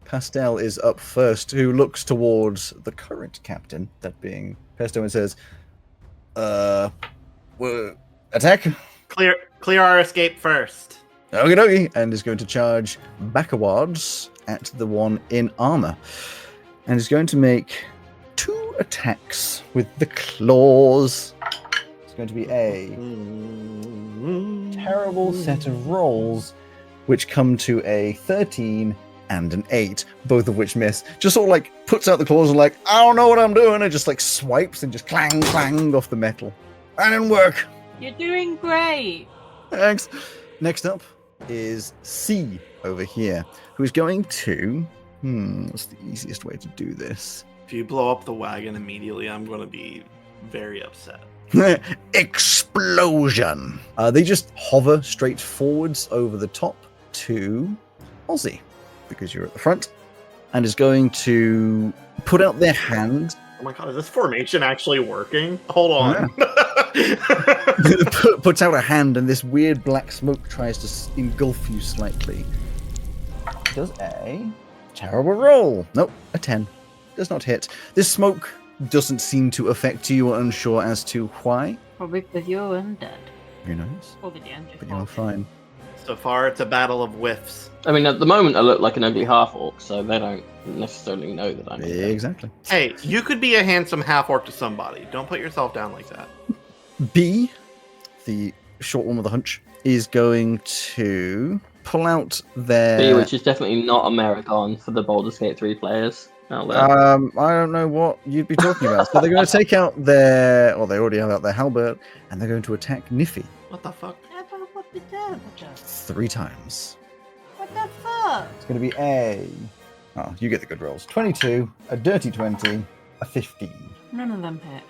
Pastel is up first, who looks towards the current captain, that being Pesto, and says, attack? Clear our escape first. Okie dokie, and is going to charge backwards at the one in armor. And is going to make 2 attacks with the claws. It's going to be a terrible set of rolls, which come to a 13 and an 8, both of which miss. Just sort of like puts out the claws and like, I don't know what I'm doing, and just like swipes and just clang, clang off the metal. That didn't work. You're doing great. Thanks. Next up is C over here, who is going to... what's the easiest way to do this? If you blow up the wagon immediately, I'm going to be very upset. Explosion! They just hover straight forwards over the top to Ozzy, because you're at the front, and is going to put out their hand. Oh my god, is this formation actually working? Hold on. Puts out a hand, and this weird black smoke tries to engulf you slightly. Does a terrible roll. Nope, a 10. Does not hit. This smoke doesn't seem to affect you. You're unsure as to why. Probably because you're undead. Who knows? Probably the end. But you're fine. So far, it's a battle of whiffs. I mean, at the moment, I look like an ugly half-orc, so they don't necessarily know that I'm undead. Exactly. Hey, you could be a handsome half-orc to somebody. Don't put yourself down like that. B, the short one with the hunch, is going to pull out their... B, which is definitely not American for the Baldur's Gate 3 players out there. I don't know what you'd be talking about. So they're going to take out their... Well, they already have out their halberd, and they're going to attack Niffy. What the fuck? 3 times. What the fuck? It's going to be a... Oh, you get the good rolls. 22, a dirty 20, a 15. None of them hit.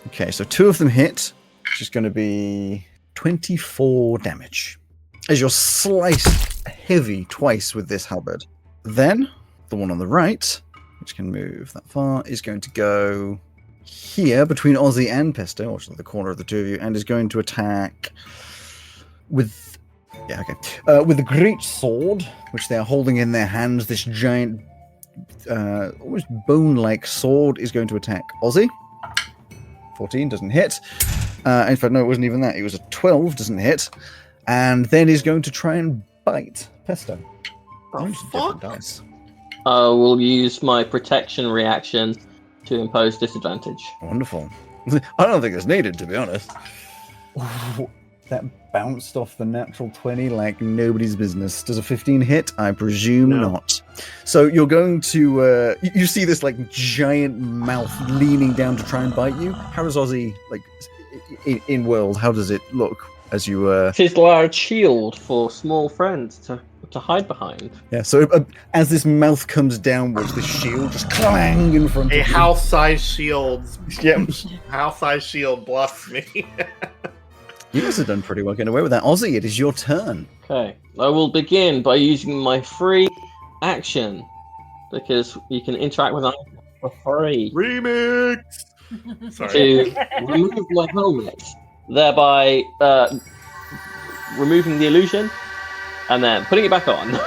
Okay, so 2 of them hit, which is going to be 24 damage. As you're sliced heavy twice with this halberd. Then, the one on the right, which can move that far, is going to go here between Ozzy and Pesto, which is the corner of the two of you, and is going to attack with... Yeah, okay. With the great sword, which they are holding in their hands, this giant, almost bone-like sword is going to attack Ozzy. 14 doesn't hit. In fact, no, it wasn't even that. It was a 12, doesn't hit. And then he's going to try and bite Pesto. The fuck? Dice. I will use my protection reaction to impose disadvantage. Wonderful. I don't think it's needed, to be honest. That bounced off the natural 20 like nobody's business. Does a 15 hit? I presume not. So you're going to... you see this like giant mouth leaning down to try and bite you. How does Ozzy, like, in world, how does it look as you... It is like a shield for small friends to hide behind. Yeah, so as this mouth comes downwards, the shield just clang in front of you. A house-sized shield. Yep. House-sized shield blocks me. You guys have done pretty well getting away with that. Ozzy, it is your turn. Okay, I will begin by using my free action, because you can interact with items for free. Remix! Sorry. To remove my helmet, thereby removing the illusion, and then putting it back on.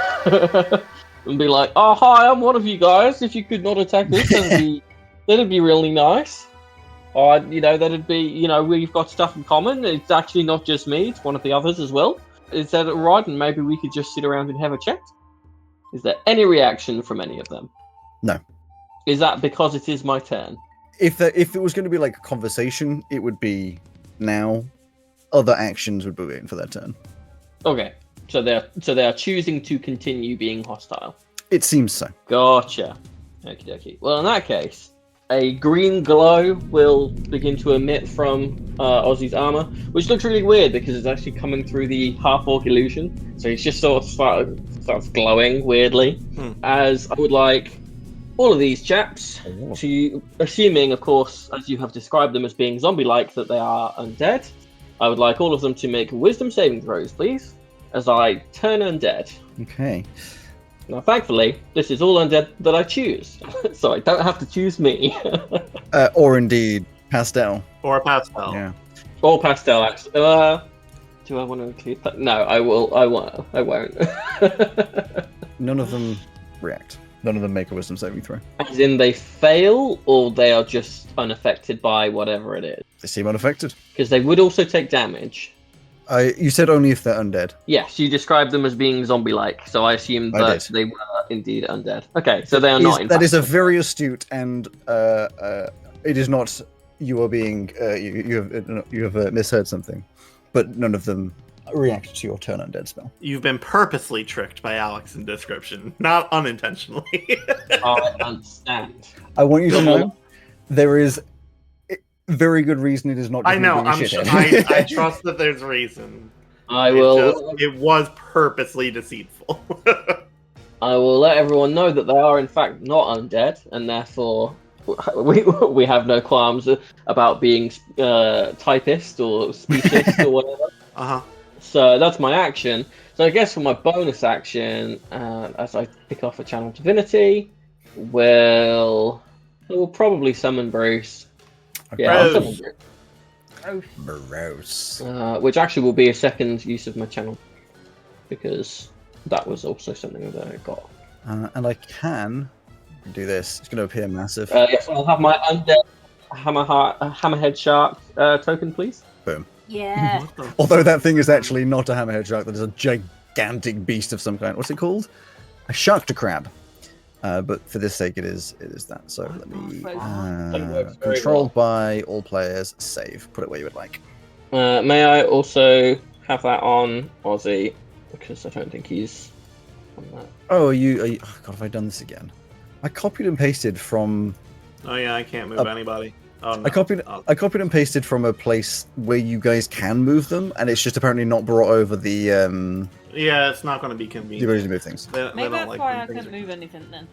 And be like, oh, hi, I'm one of you guys. If you could not attack this, that'd be really nice. That'd be, we've got stuff in common. It's actually not just me, it's one of the others as well. Is that right? And maybe we could just sit around and have a chat? Is there any reaction from any of them? No. Is that because it is my turn? If it was going to be like a conversation, it would be now. Other actions would be waiting for their turn. Okay. So they are choosing to continue being hostile. It seems so. Gotcha. Okie dokie. Well, in that case, a green glow will begin to emit from Ozzy's armor, which looks really weird because it's actually coming through the half-orc illusion. So it's just sort of starts glowing weirdly. As I would like all of these chaps to, assuming, of course, as you have described them as being zombie-like, that they are undead, I would like all of them to make wisdom saving throws, please, as I turn undead. Okay. Now, thankfully, this is all undead that I choose, so I don't have to choose me. Or indeed, Pastel. Or Pastel. Yeah. Or Pastel, actually. Do I want to include that? No, I won't. None of them react. None of them make a wisdom saving throw. As in they fail, or they are just unaffected by whatever it is? They seem unaffected. Because they would also take damage. You said only if they're undead. Yes, you described them as being zombie-like, so I assumed that they were indeed undead. Okay, so they are not. In that fact is a undead. very astute, and it is not. You are being you have misheard something, but none of them react to your turn undead spell. You've been purposely tricked by Alex in description, not unintentionally. I understand. I want you to know there is very good reason it is not. Just I know. me being a I'm sure. shithead. I trust that there's reason. I will. It was purposely deceitful. I will let everyone know that they are in fact not undead, and therefore we have no qualms about being typist or speciest or whatever. Uh huh. So that's my action. So I guess for my bonus action, as I pick off a channel divinity, we'll probably summon Bruce. Yeah, I'll summon Morose. Bruce. Which actually will be a second use of my channel, because that was also something that I got. And I can do this. It's going to appear massive. Yes, I'll have my undead hammerhead shark token, please. Boom. Yeah. Although that thing is actually not a hammerhead shark, that is a gigantic beast of some kind. What's it called? A shark to crab. But for this sake, it is that. So let me controlled by all players. Save. Put it where you would like. May I also have that on Ozzy, because I don't think he's on that. Oh, are you? Oh God, have I done this again? I copied and pasted from. Oh yeah, I can't move anybody. Oh, no. I copied and pasted from a place where you guys can move them, and it's just apparently not brought over the. Yeah, it's not going to be The convenient. ability to move things. They Maybe don't that's like why when I things couldn't are- move anything then.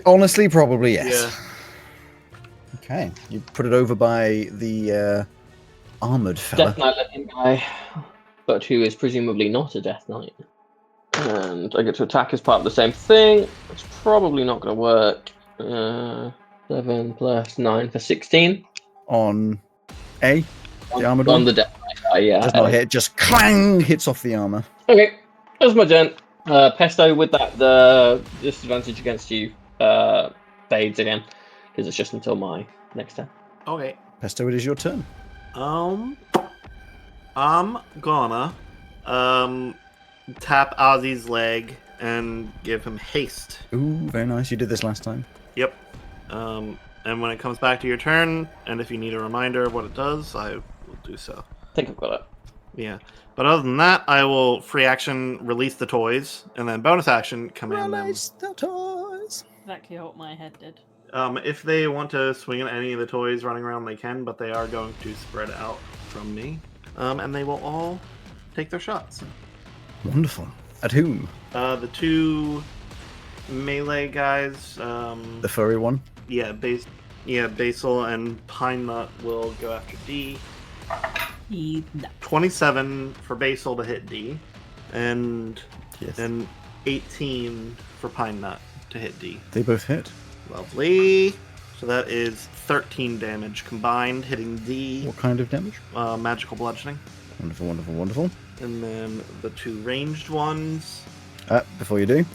Honestly, probably yes. Yeah. Okay, you put it over by the armored fella. Death Knight looking guy, but who is presumably not a Death Knight. And I get to attack as part of the same thing. It's probably not going to work. 7 plus 9 for 16. On A, the armored on one. the Death Knight guy, yeah. Does not hit, just clang hits off the armor. Okay, that's my turn. Pesto, with that, the disadvantage against you fades again, because it's just until my next turn. Okay. Pesto, it is your turn. I'm gonna tap Ozzy's leg and give him haste. Ooh, very nice. You did this last time. Yep. And when it comes back to your turn, and if you need a reminder of what it does, I will do so. I think I've got it. Yeah. But other than that, I will free action release the toys, and then bonus action command Release the toys. Exactly what my head did. them. If they want to swing at any of the toys running around, they can, but they are going to spread out from me. And they will all take their shots. Wonderful. At whom? The two melee guys. The furry one. Yeah, Basil and Pine Nut will go after D. 27 for Basil to hit D, and 18 for Pine Nut to hit D. They both hit. Lovely. So that is 13 damage combined, hitting D. What kind of damage? Magical bludgeoning. Wonderful, wonderful, wonderful. And then the two ranged ones. Before you do,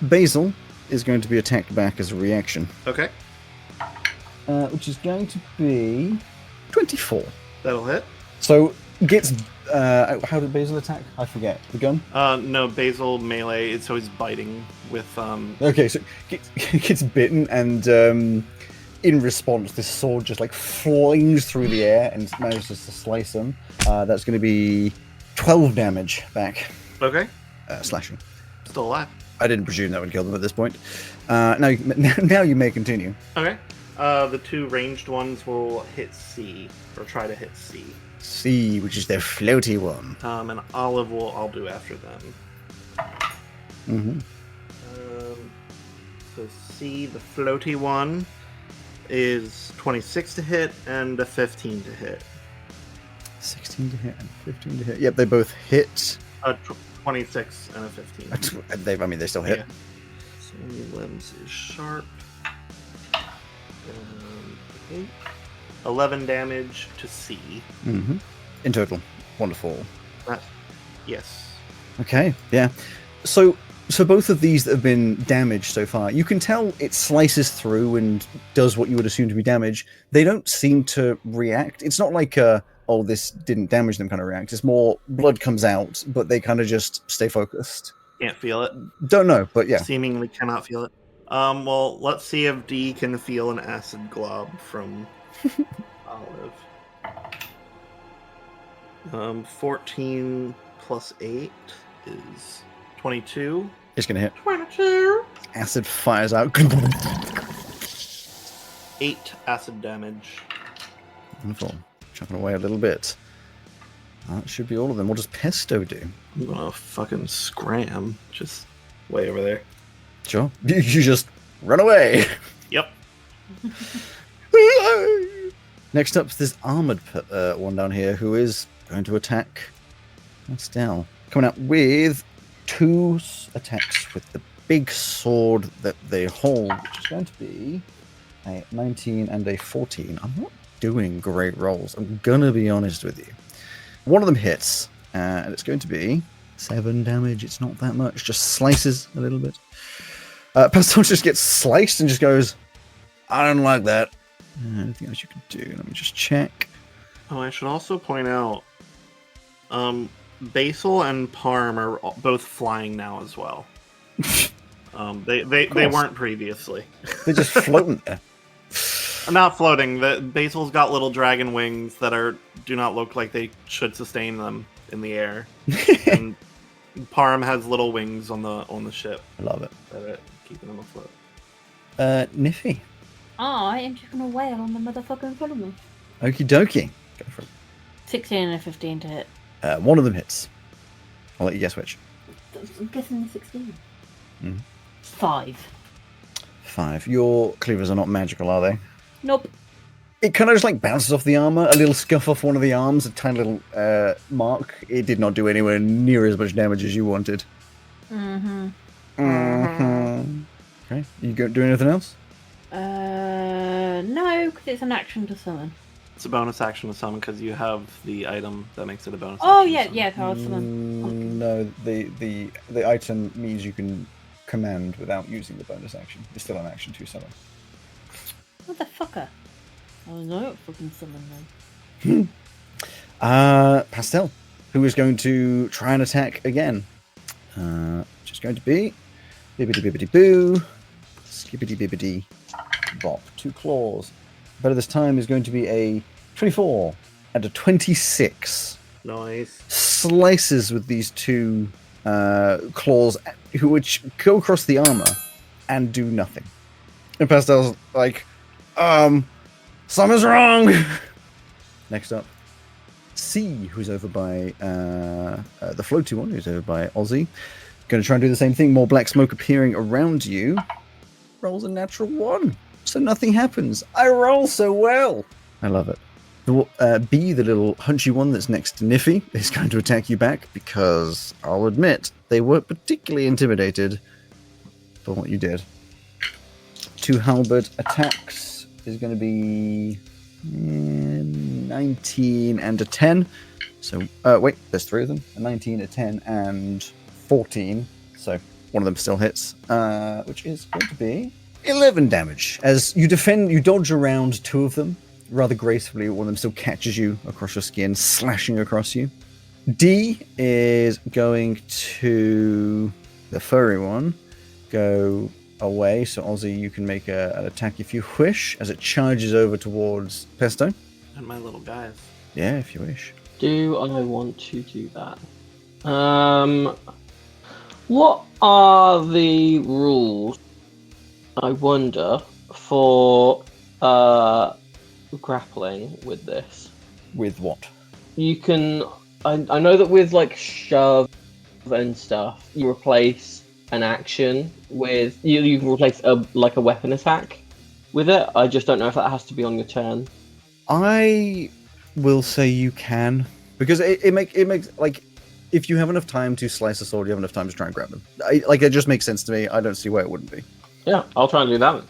Basil is going to be attacked back as a reaction. Okay. Which is going to be 24. That'll hit. So gets. How did Basil attack? I forget. The gun? No, Basil melee. It's always biting with. Okay, so gets bitten, and in response, this sword just like flings through the air and manages to slice him. That's going to be 12 damage back. Okay. Slashing. Still alive. I didn't presume that would kill them at this point. Now you may continue. Okay. The two ranged ones will hit C, or try to hit C. C, which is their floaty one. And Olive I'll do after them. Mm-hmm. So C, the floaty one, is 26 to hit and a 15 to hit. 16 to hit and 15 to hit. Yep, they both hit. 26 and a 15. They still hit. Yeah. So limbs is sharp. 11 damage to C. Mm-hmm. In total. Wonderful. Yes. Okay, yeah. So both of these that have been damaged so far, you can tell it slices through and does what you would assume to be damage. They don't seem to react. It's not like this didn't damage them kind of react. It's more blood comes out, but they kind of just stay focused. Can't feel it. Don't know, but yeah. Seemingly cannot feel it. Well, let's see if D can feel an acid glob from Olive. 14 plus 8 is 22. It's going to hit. 22. Acid fires out. 8 acid damage. Wonderful. Chopping away a little bit. That should be all of them. What does Pesto do? I'm gonna fucking scram. Just way over there. Sure. You just run away. Yep. Next up is this armored one down here who is going to attack Estelle. Coming out with 2 attacks with the big sword that they hold, which is going to be a 19 and a 14. I'm not doing great rolls. I'm going to be honest with you. One of them hits, and it's going to be 7 damage. It's not that much. Just slices a little bit. Pastel just gets sliced and just goes, I don't like that. Anything else you can do? Let me just check. Oh, I should also point out, Basil and Parm are both flying now as well. They weren't previously. They're just floating there. Not floating. Basil's got little dragon wings that do not look like they should sustain them in the air. And Parm has little wings on the ship. I love it. That are keeping them afloat. Niffy. I am just gonna wail on the motherfucking front of me. Okie dokie. Go for it. 16 and a 15 to hit. One of them hits. I'll let you guess which. I'm guessing the 16. Mm. 5. 5. Your cleavers are not magical, are they? Nope. It kind of just like bounces off the armor, a little scuff off one of the arms, a tiny little mark. It did not do anywhere near as much damage as you wanted. Mm-hmm. Mm-hmm. Okay. You go do anything else? No, because it's an action to summon. It's a bonus action to summon because you have the item that makes it a bonus Oh action. yeah, yeah, I'll summon. No, the item means you can command without using the bonus action. It's still an action to summon. Motherfucker. Oh no, fucking summon then. Pastel, who is going to try and attack again. Just going to be bibbidi bibbidi boo, skibbity bibbidi bop. 2 claws. Better this time is going to be a 24 and a 26. Nice. Slices with these 2 claws, which go across the armor and do nothing. And Pastel's like, something's wrong. Next up, C, who's over by the floaty one, who's over by Ozzy. Going to try and do the same thing. More black smoke appearing around you. Rolls a natural 1, so nothing happens. I roll so well. I love it. B, the little hunchy one that's next to Niffy, is going to attack you back because I'll admit they weren't particularly intimidated by what you did. 2 halberd attacks is going to be 19 and a 10. So, wait, there's 3 of them. A 19, a 10, and 14. So, one of them still hits, which is going to be 11 damage. As you dodge around 2 of them rather gracefully. One of them still catches you across your skin, slashing across you. D is going to, the furry one, go away. So, Ozzy, you can make an attack if you wish, as it charges over towards Pesto. And my little guys. Yeah, if you wish. Do I want to do that? What are the rules, I wonder, for grappling with this? With what? You can... I know that with, like, shove and stuff, you replace an action with... You can replace, a weapon attack with it. I just don't know if that has to be on your turn. I will say you can, because it makes, like, if you have enough time to slice a sword, you have enough time to try and grab them. It just makes sense to me. I don't see why it wouldn't be. Yeah, I'll try and do that.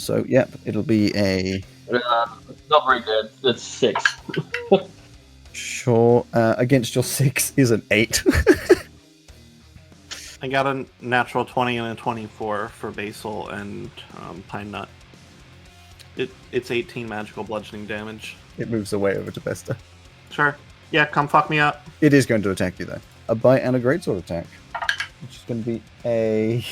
So, yep, it'll be a... not very good. It's 6. Sure. Against your 6 is an 8. I got a natural 20 and a 24 for Basil and Pine Nut. It's 18 magical bludgeoning damage. It moves away over to Besta. Sure. Yeah, come fuck me up. It is going to attack you, though. A bite and a greatsword attack. which is going to be a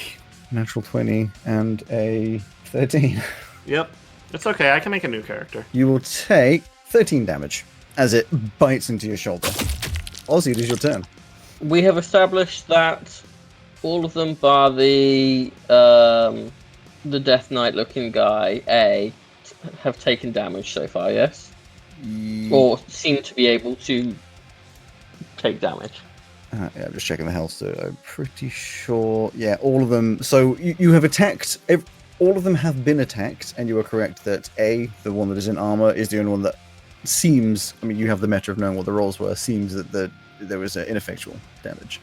natural 20 and a 13. Yep. It's okay. I can make a new character. You will take 13 damage as it bites into your shoulder. Ozzy, it is your turn. We have established that all of them, bar the Death Knight looking guy, have taken damage so far, yes? Or seem to be able to take damage. Yeah, I'm just checking the health, so I'm pretty sure. Yeah, all of them. So you have attacked. All of them have been attacked, and you are correct that the one that is in armor, is the only one that seems. I mean, you have the meta of knowing what the rolls were. Seems that there was ineffectual damage.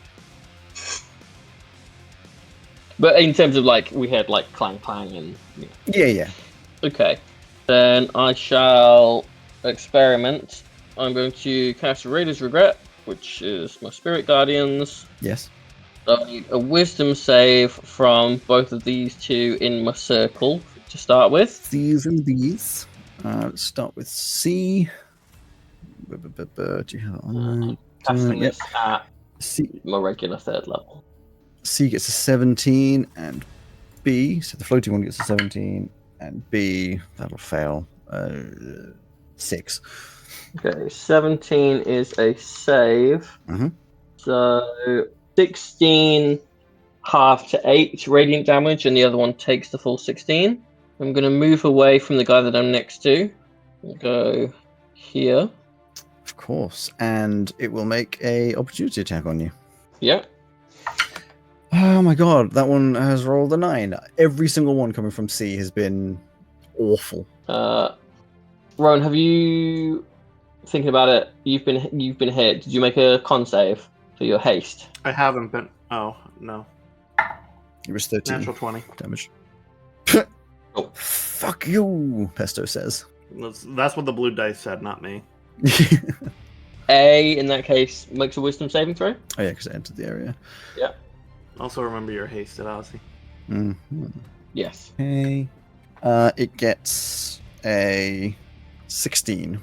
But in terms of we had clang and. Yeah. Okay, then I shall experiment. I'm going to cast Raider's Regret, which is my Spirit Guardians. Yes. I need a Wisdom save from both of these two in my circle to start with. These and these. Let's start with C. Do you have it on? Casting Yep. this at C. my regular 3rd level. C gets a 17, and B, so the floating one gets a 17, and B, that'll fail. 6. Okay, 17 is a save. Mhm. So 16 half to 8 radiant damage, and the other one takes the full 16. I'm going to move away from the guy that I'm next to. I'll go here. Of course, and it will make a opportunity attack on you. Yep. Oh my god, that one has rolled a 9. Every single one coming from C has been awful. Rowan, have you thinking about it? You've been hit. Did you make a con save for your haste? I haven't been. Oh no. It was 13 Natural 20. damage. Oh. Fuck you, Pesto says. That's what the blue dice said, not me. A, in that case, makes a wisdom saving throw. Oh yeah, because it entered the area. Yeah. Also remember your hasted, Ozzy. Mm-hmm. Yes. Okay. It gets a 16.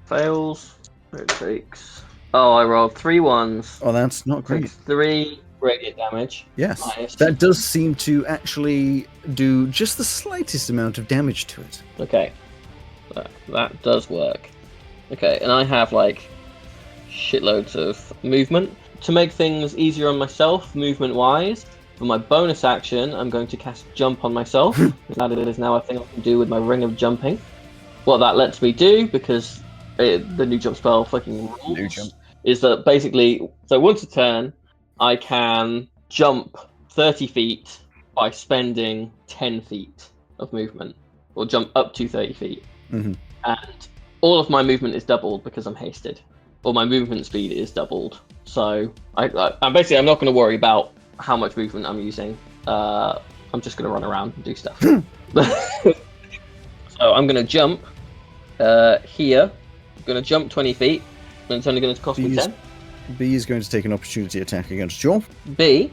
Fails. It takes. Oh, I rolled 3 1s. Oh, that's not great. Takes 3 radiant damage. Yes, Nice. that does seem to actually do just the slightest amount of damage to it. Okay. That does work. Okay, and I have shitloads of movement. To make things easier on myself, movement-wise, for my bonus action, I'm going to cast Jump on myself. That is now a thing I can do with my Ring of Jumping. What that lets me do, because the new jump spell fucking rules, New jump. is that basically, so once a turn, I can jump 30 feet by spending 10 feet of movement, or jump up to 30 feet. Mm-hmm. And all of my movement is doubled because I'm hasted, or my movement speed is doubled. So I'm basically, I'm not going to worry about how much movement I'm using. I'm just going to run around and do stuff. So I'm going to jump here. I'm going to jump 20 feet, and it's only going to cost me 10. B is going to take an opportunity attack against Joel. B?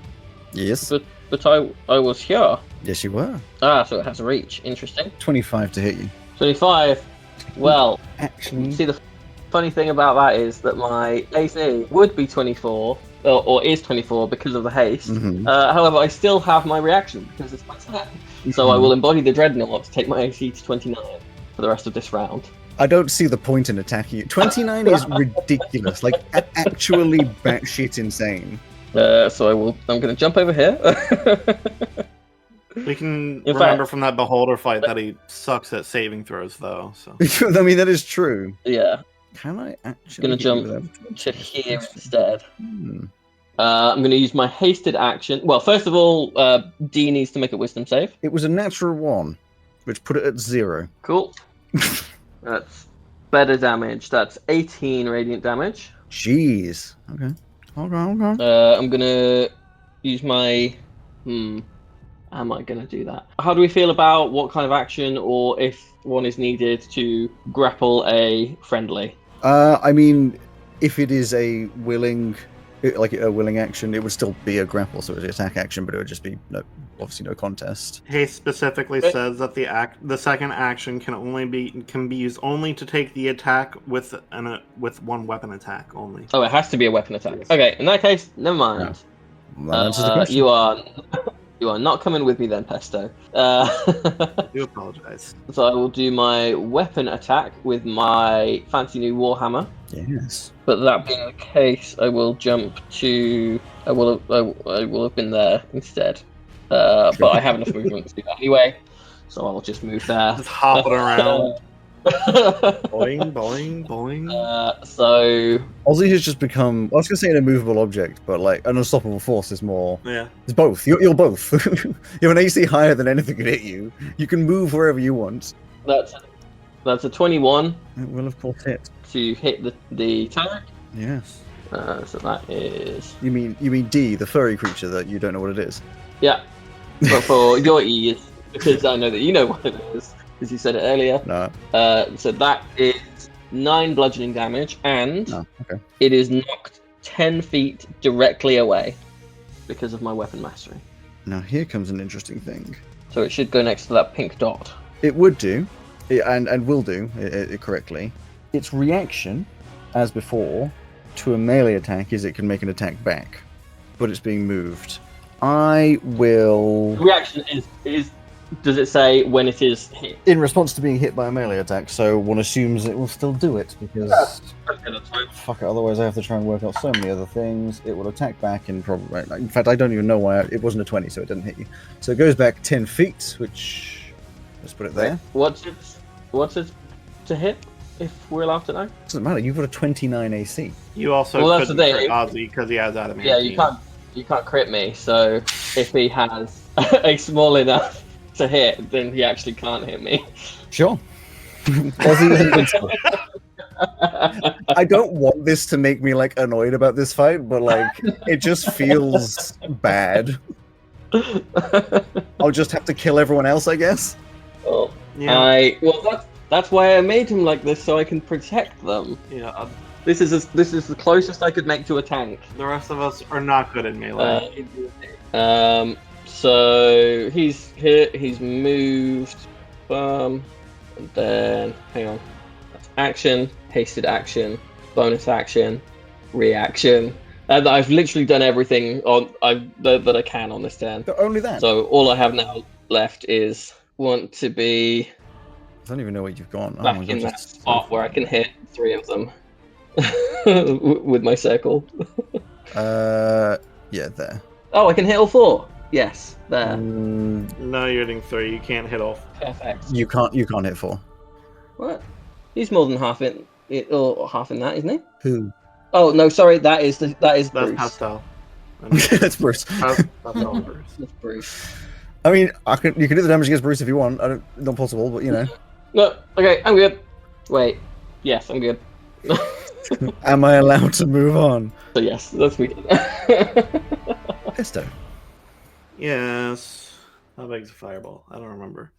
Yes. But I was here. Yes, you were. So it has a reach. Interesting. 25 to hit you. 25. Well, Actually, see, the funny thing about that is that my AC would be 24, or is 24 because of the haste. Mhm. However, I still have my reaction because it's my turn. So I will embody the Dreadnought to take my AC to 29 for the rest of this round. I don't see the point in attacking you. 29 is ridiculous. Actually batshit insane. So I'm going to jump over here. We can In remember fact- from that Beholder fight that he sucks at saving throws, though. So I mean, that is true. Yeah, Can I actually... Gonna get jump you without- to here instead. Hmm. I'm going to use my hasted action. Well, first of all, D needs to make a wisdom save. It was a natural 1, which put it at 0. Cool. That's better damage. That's 18 radiant damage. Jeez. Okay. Okay. I'm going to use my... Am I going to do that? How do we feel about what kind of action, or if one is needed to grapple a friendly? I mean, if it is a willing action, it would still be a grapple, so it's an attack action, but it would just be obviously no contest. he specifically says that the second action can be used only to take the attack with one weapon attack only. Oh, it has to be a weapon attack. Yes. Okay, in that case, never mind. That answers the question. You are not coming with me then, Pesto. I do apologize. So I will do my weapon attack with my fancy new Warhammer. Yes. But that being the case, I will jump to. I will have been there instead. But I have enough movement to do that anyway, so I'll just move there. Just hopping around. Boing, boing, boing. So Ozzy has just become, I was going to say an immovable object, but like an unstoppable force is more. Yeah. It's both. You're both. You have an AC higher than anything can hit you. You can move wherever you want. That's a 21. It will, of course, hit. To hit the turret. Yes. So that is. You mean D, the furry creature that you don't know what it is? Yeah. But for your ears, because I know that you know what it is, because you said it earlier. No. So that is 9 bludgeoning damage, and okay. It is knocked 10 feet directly away because of my weapon mastery. Now here comes an interesting thing. So it should go next to that pink dot. It would do, and will do it correctly. Its reaction, as before, to a melee attack is it can make an attack back, but it's being moved. I will. Reaction is. Does it say when it is hit? In response to being hit by a melee attack, so one assumes it will still do it because. Fuck it. Otherwise, I have to try and work out so many other things. It will attack back in probably. In fact, I don't even know why it wasn't a 20, so it didn't hit you. So it goes back 10 feet, which. Let's put it there. What's it to hit? If we're allowed to know. Doesn't matter. You've got a 29 AC. You also couldn't crit Ozzy because he has adamantine. Yeah, you can't crit me. So if he has a small enough to hit, then he actually can't hit me. Sure. Ozzy is invincible. I don't want this to make me like annoyed about this fight, but like it just feels bad. I'll just have to kill everyone else, I guess. Well, yeah. That's why I made him like this, so I can protect them. Yeah. This is the closest I could make to a tank. The rest of us are not good in melee. So he's hit. He's moved. And then hang on. That's action, hasted action, bonus action, reaction. And I've literally done everything that I can on this turn. But only that. So all I have now left is want to be. I don't even know where you've gone. Back in that spot where I can hit 3 of them with my circle. Yeah, there. Oh, I can hit all 4. Yes, there. No, you're hitting 3. You can't hit all. Perfect. You can't hit 4. What? He's more than half in that, isn't he? Who? Oh no, sorry. That is Bruce. That's Pastel. That's Bruce. That's Bruce. That's Bruce. I mean, you can do the damage against Bruce if you want. Not possible, but you know. No, okay, I'm good. Wait, yes, I'm good. Am I allowed to move on? So yes, that's me. Pesto. Yes. How big is a fireball? I don't remember.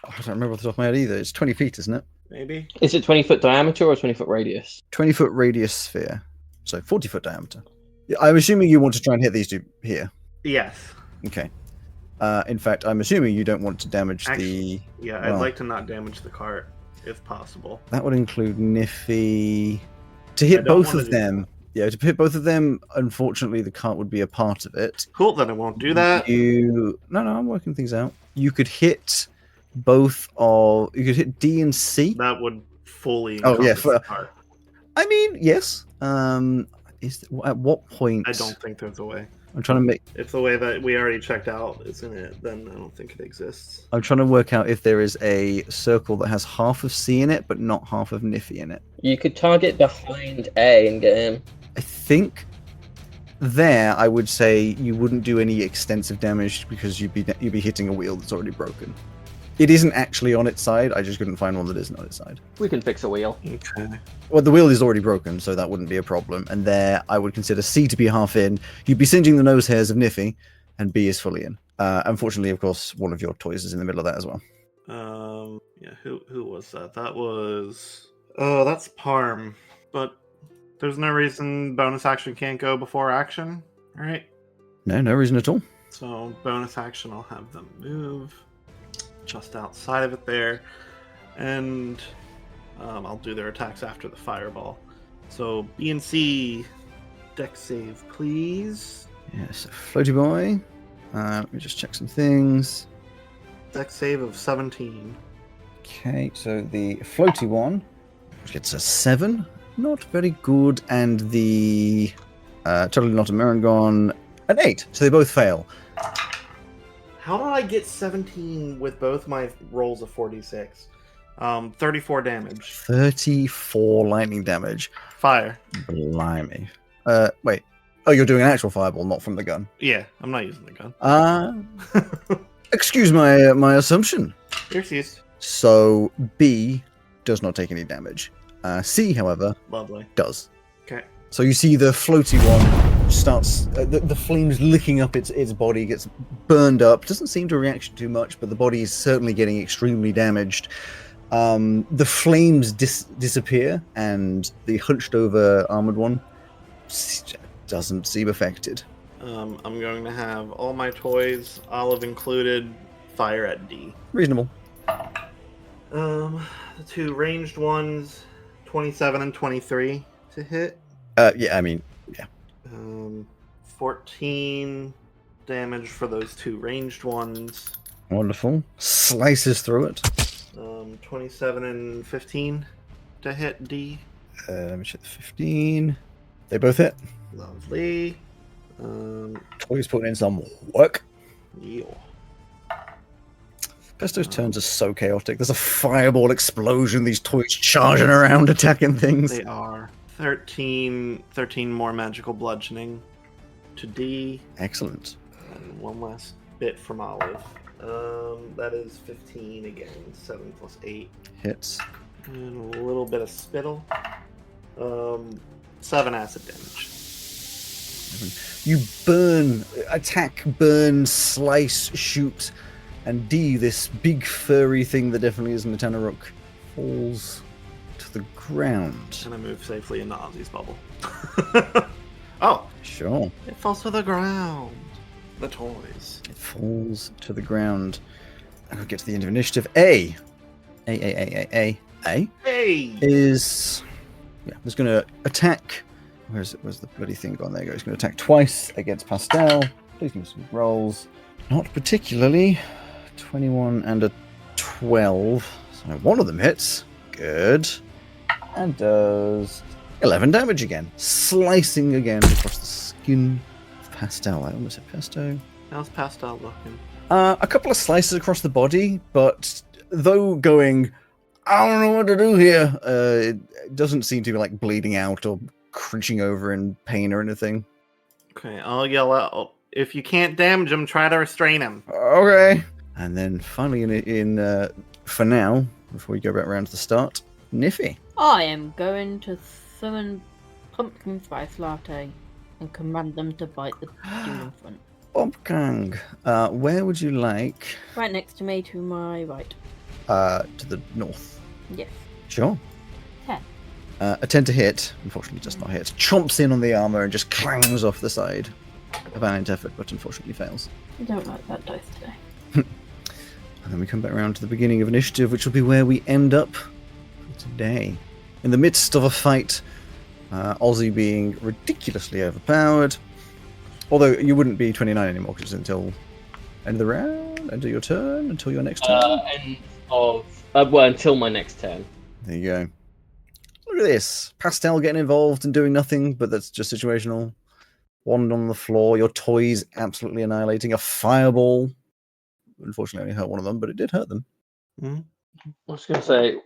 I don't remember off the top of my head either. It's 20 feet, isn't it? Maybe. Is it 20-foot diameter or 20-foot radius? 20-foot radius sphere. So 40-foot diameter. Yeah, I'm assuming you want to try and hit these two here. Yes. Okay. In fact, I'm assuming you don't want to damage the... Yeah, I'd like to not damage the cart, if possible. That would include Niffy. To hit both of them... Yeah, to hit both of them, unfortunately, the cart would be a part of it. Cool, then I won't do that. No, I'm working things out. You could hit both of... You could hit D and C. That would fully encompass the cart. I mean, yes. At what point... I don't think there's a way. I'm trying to make... If the way that we already checked out isn't it, then I don't think it exists. I'm trying to work out if there is a circle that has half of C in it, but not half of Niffy in it. You could target behind A and get him. I think there, I would say you wouldn't do any extensive damage because you'd be hitting a wheel that's already broken. It isn't actually on its side. I just couldn't find one that isn't on its side. We can fix a wheel. Okay. Well, the wheel is already broken, so that wouldn't be a problem. And there, I would consider C to be half in. You'd be singeing the nose hairs of Niffy, and B is fully in. Unfortunately, of course, one of your toys is in the middle of that as well. Yeah. Who was that? That was. Oh, that's Parm. But there's no reason bonus action can't go before action, right? No reason at all. So bonus action, I'll have them move just outside of it there, and I'll do their attacks after the fireball. So B and C, dex save, please. Yes, floaty boy. Let me just check some things. Dex save of 17. Okay, so the floaty one gets a 7. Not very good. And the totally not a Marangon, an 8. So they both fail. How did I get 17 with both my rolls of 46? 34 damage. 34 lightning damage. Fire. Blimey. Wait. Oh, you're doing an actual fireball, not from the gun. Yeah, I'm not using the gun. Excuse my assumption. You're excused. So B does not take any damage. C, however, Lovely. does. Okay. So you see the floaty one starts, the flames licking up its body, gets burned up. Doesn't seem to react too much, but the body is certainly getting extremely damaged. The flames disappear, and the hunched over armored one doesn't seem affected. I'm going to have all my toys, Olive included, fire at D. Reasonable. The two ranged ones, 27 and 23 to hit. Yeah, I mean, yeah. 14 damage for those two ranged ones. Wonderful. Slices through it. 27 and 15 to hit D. Let me check the 15. They both hit. Lovely. Toys putting in some work. Yeah. Pesto's turns are so chaotic. There's a fireball explosion, these toys charging around, attacking things. They are. 13 more magical bludgeoning to D. Excellent. And one last bit from Olive. That is 15 again. 7 plus 8. Hits. And a little bit of spittle. 7 acid damage. You burn, slice, shoot, and D, this big furry thing that definitely isn't a Tanaruk, falls to the ground. And I move safely into Ozzy's bubble. Oh! Sure. It falls to the ground. The toys. It falls to the ground. I'm going to get to the end of initiative. A Hey! is... Yeah, is going to attack... Where's the bloody thing gone? There you go. He's going to attack twice against Pastel. Please give me some rolls. Not particularly. 21 and a 12. So one of them hits. Good. And does 11 damage again. Slicing again across the skin of Pastel. I almost said Pesto. How's Pastel looking? A couple of slices across the body, but though going, I don't know what to do here, it doesn't seem to be like bleeding out or crunching over in pain or anything. Okay, I'll yell out. If you can't damage him, try to restrain him. Okay. And then finally, for now, before we go back around to the start, Niffy. I am going to summon Pumpkin Spice Latte and command them to bite the dude in front. Bobkang, where would you like? Right next to me, to my right. To the north. Yes. Sure. 10. A 10 to hit, unfortunately does not hit. Chomps in on the armor and just clangs off the side. A valiant effort, but unfortunately fails. I don't like that dice today. And then we come back around to the beginning of initiative, which will be where we end up for today. In the midst of a fight, Ozzy being ridiculously overpowered. Although you wouldn't be 29 anymore, because it's until end of the round, end of your turn, until your next turn. Until my next turn. There you go. Look at this. Pastel getting involved and doing nothing, but that's just situational. Wand on the floor, your toys absolutely annihilating. A fireball. Unfortunately, only hurt one of them, but it did hurt them. Mm-hmm. I was going to say,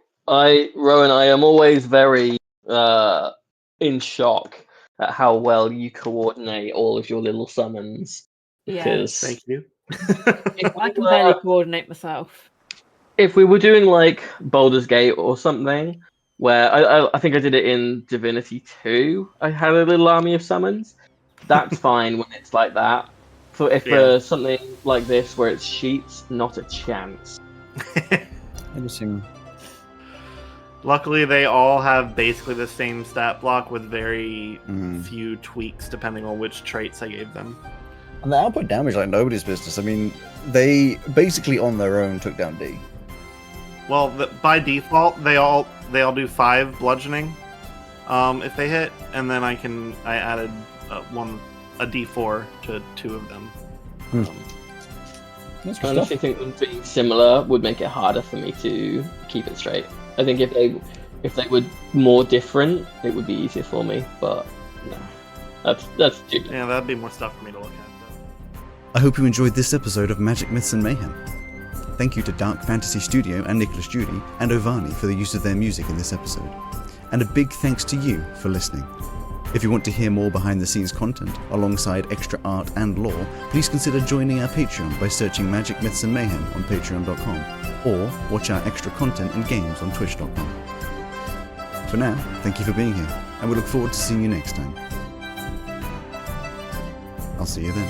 Rowan, I am always very in shock at how well you coordinate all of your little summons. Yeah. Because Thank you. I can barely coordinate myself. if we were doing like Baldur's Gate or something, where I think I did it in Divinity 2, I had a little army of summons. That's fine when it's like that. For something like this where it's sheets, not a chance. Interesting. Luckily, they all have basically the same stat block with very few tweaks depending on which traits I gave them. And the output damage like nobody's business. I mean, they basically on their own took down D. Well, by default, they all do 5 bludgeoning if they hit, and then I added one a D4 to 2 of them. That's I good honestly stuff. think them being similar would make it harder for me to keep it straight. I think if they were more different, it would be easier for me. But no, that's stupid. Yeah, that'd be more stuff for me to look at. Though. I hope you enjoyed this episode of Magic, Myths and Mayhem. Thank you to Dark Fantasy Studio and Nicolas Jeudy and Ovani for the use of their music in this episode. And a big thanks to you for listening. If you want to hear more behind-the-scenes content, alongside extra art and lore, please consider joining our Patreon by searching Magic, Myths and Mayhem on patreon.com, or watch our extra content and games on twitch.com. For now, thank you for being here, and we look forward to seeing you next time. I'll see you then.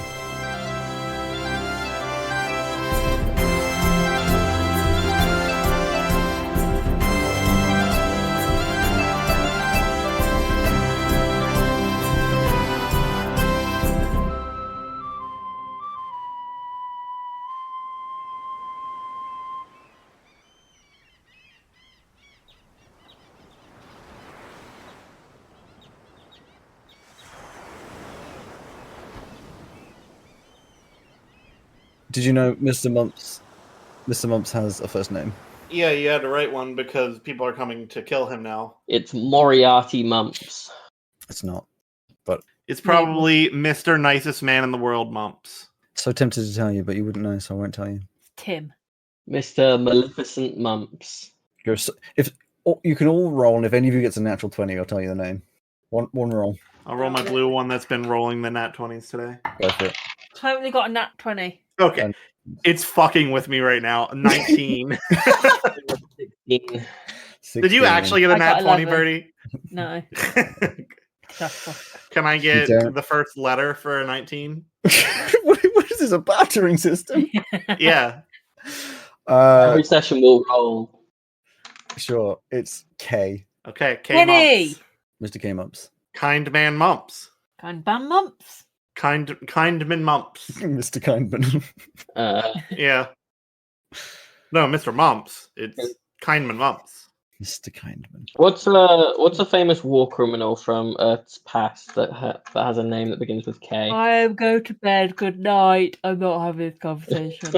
Did you know Mr. Mumps has a first name? Yeah, you had to write one because people are coming to kill him now. It's Moriarty Mumps. It's not. But It's probably Mr. Nicest Man in the World Mumps. so tempted to tell you, but you wouldn't know, so I won't tell you. Tim. Mr. Maleficent Mumps. If you can all roll, and if any of you gets a natural 20, I'll tell you the name. One roll. I'll roll my blue one that's been rolling the nat 20s today. Go for it. Totally got a nat 20. Okay. And- It's fucking with me right now. 19. 16. Did you actually get a I nat got 20, 11. Birdie? No. That's Can I get don't. the first letter for a 19? What is this, a battering system? Yeah. Every session will roll. Sure. It's K. Okay. K Kenny! Mumps. Mr. K Mumps. Kind Man Mumps. Kind ban mumps. Kindman Mumps. Mr. Kindman. Yeah. No, Mr. Mumps. It's Kindman Mumps. Mr. Kindman. What's a famous war criminal from Earth's past that has a name that begins with K? I am going to bed. Good night. I'm not having this conversation.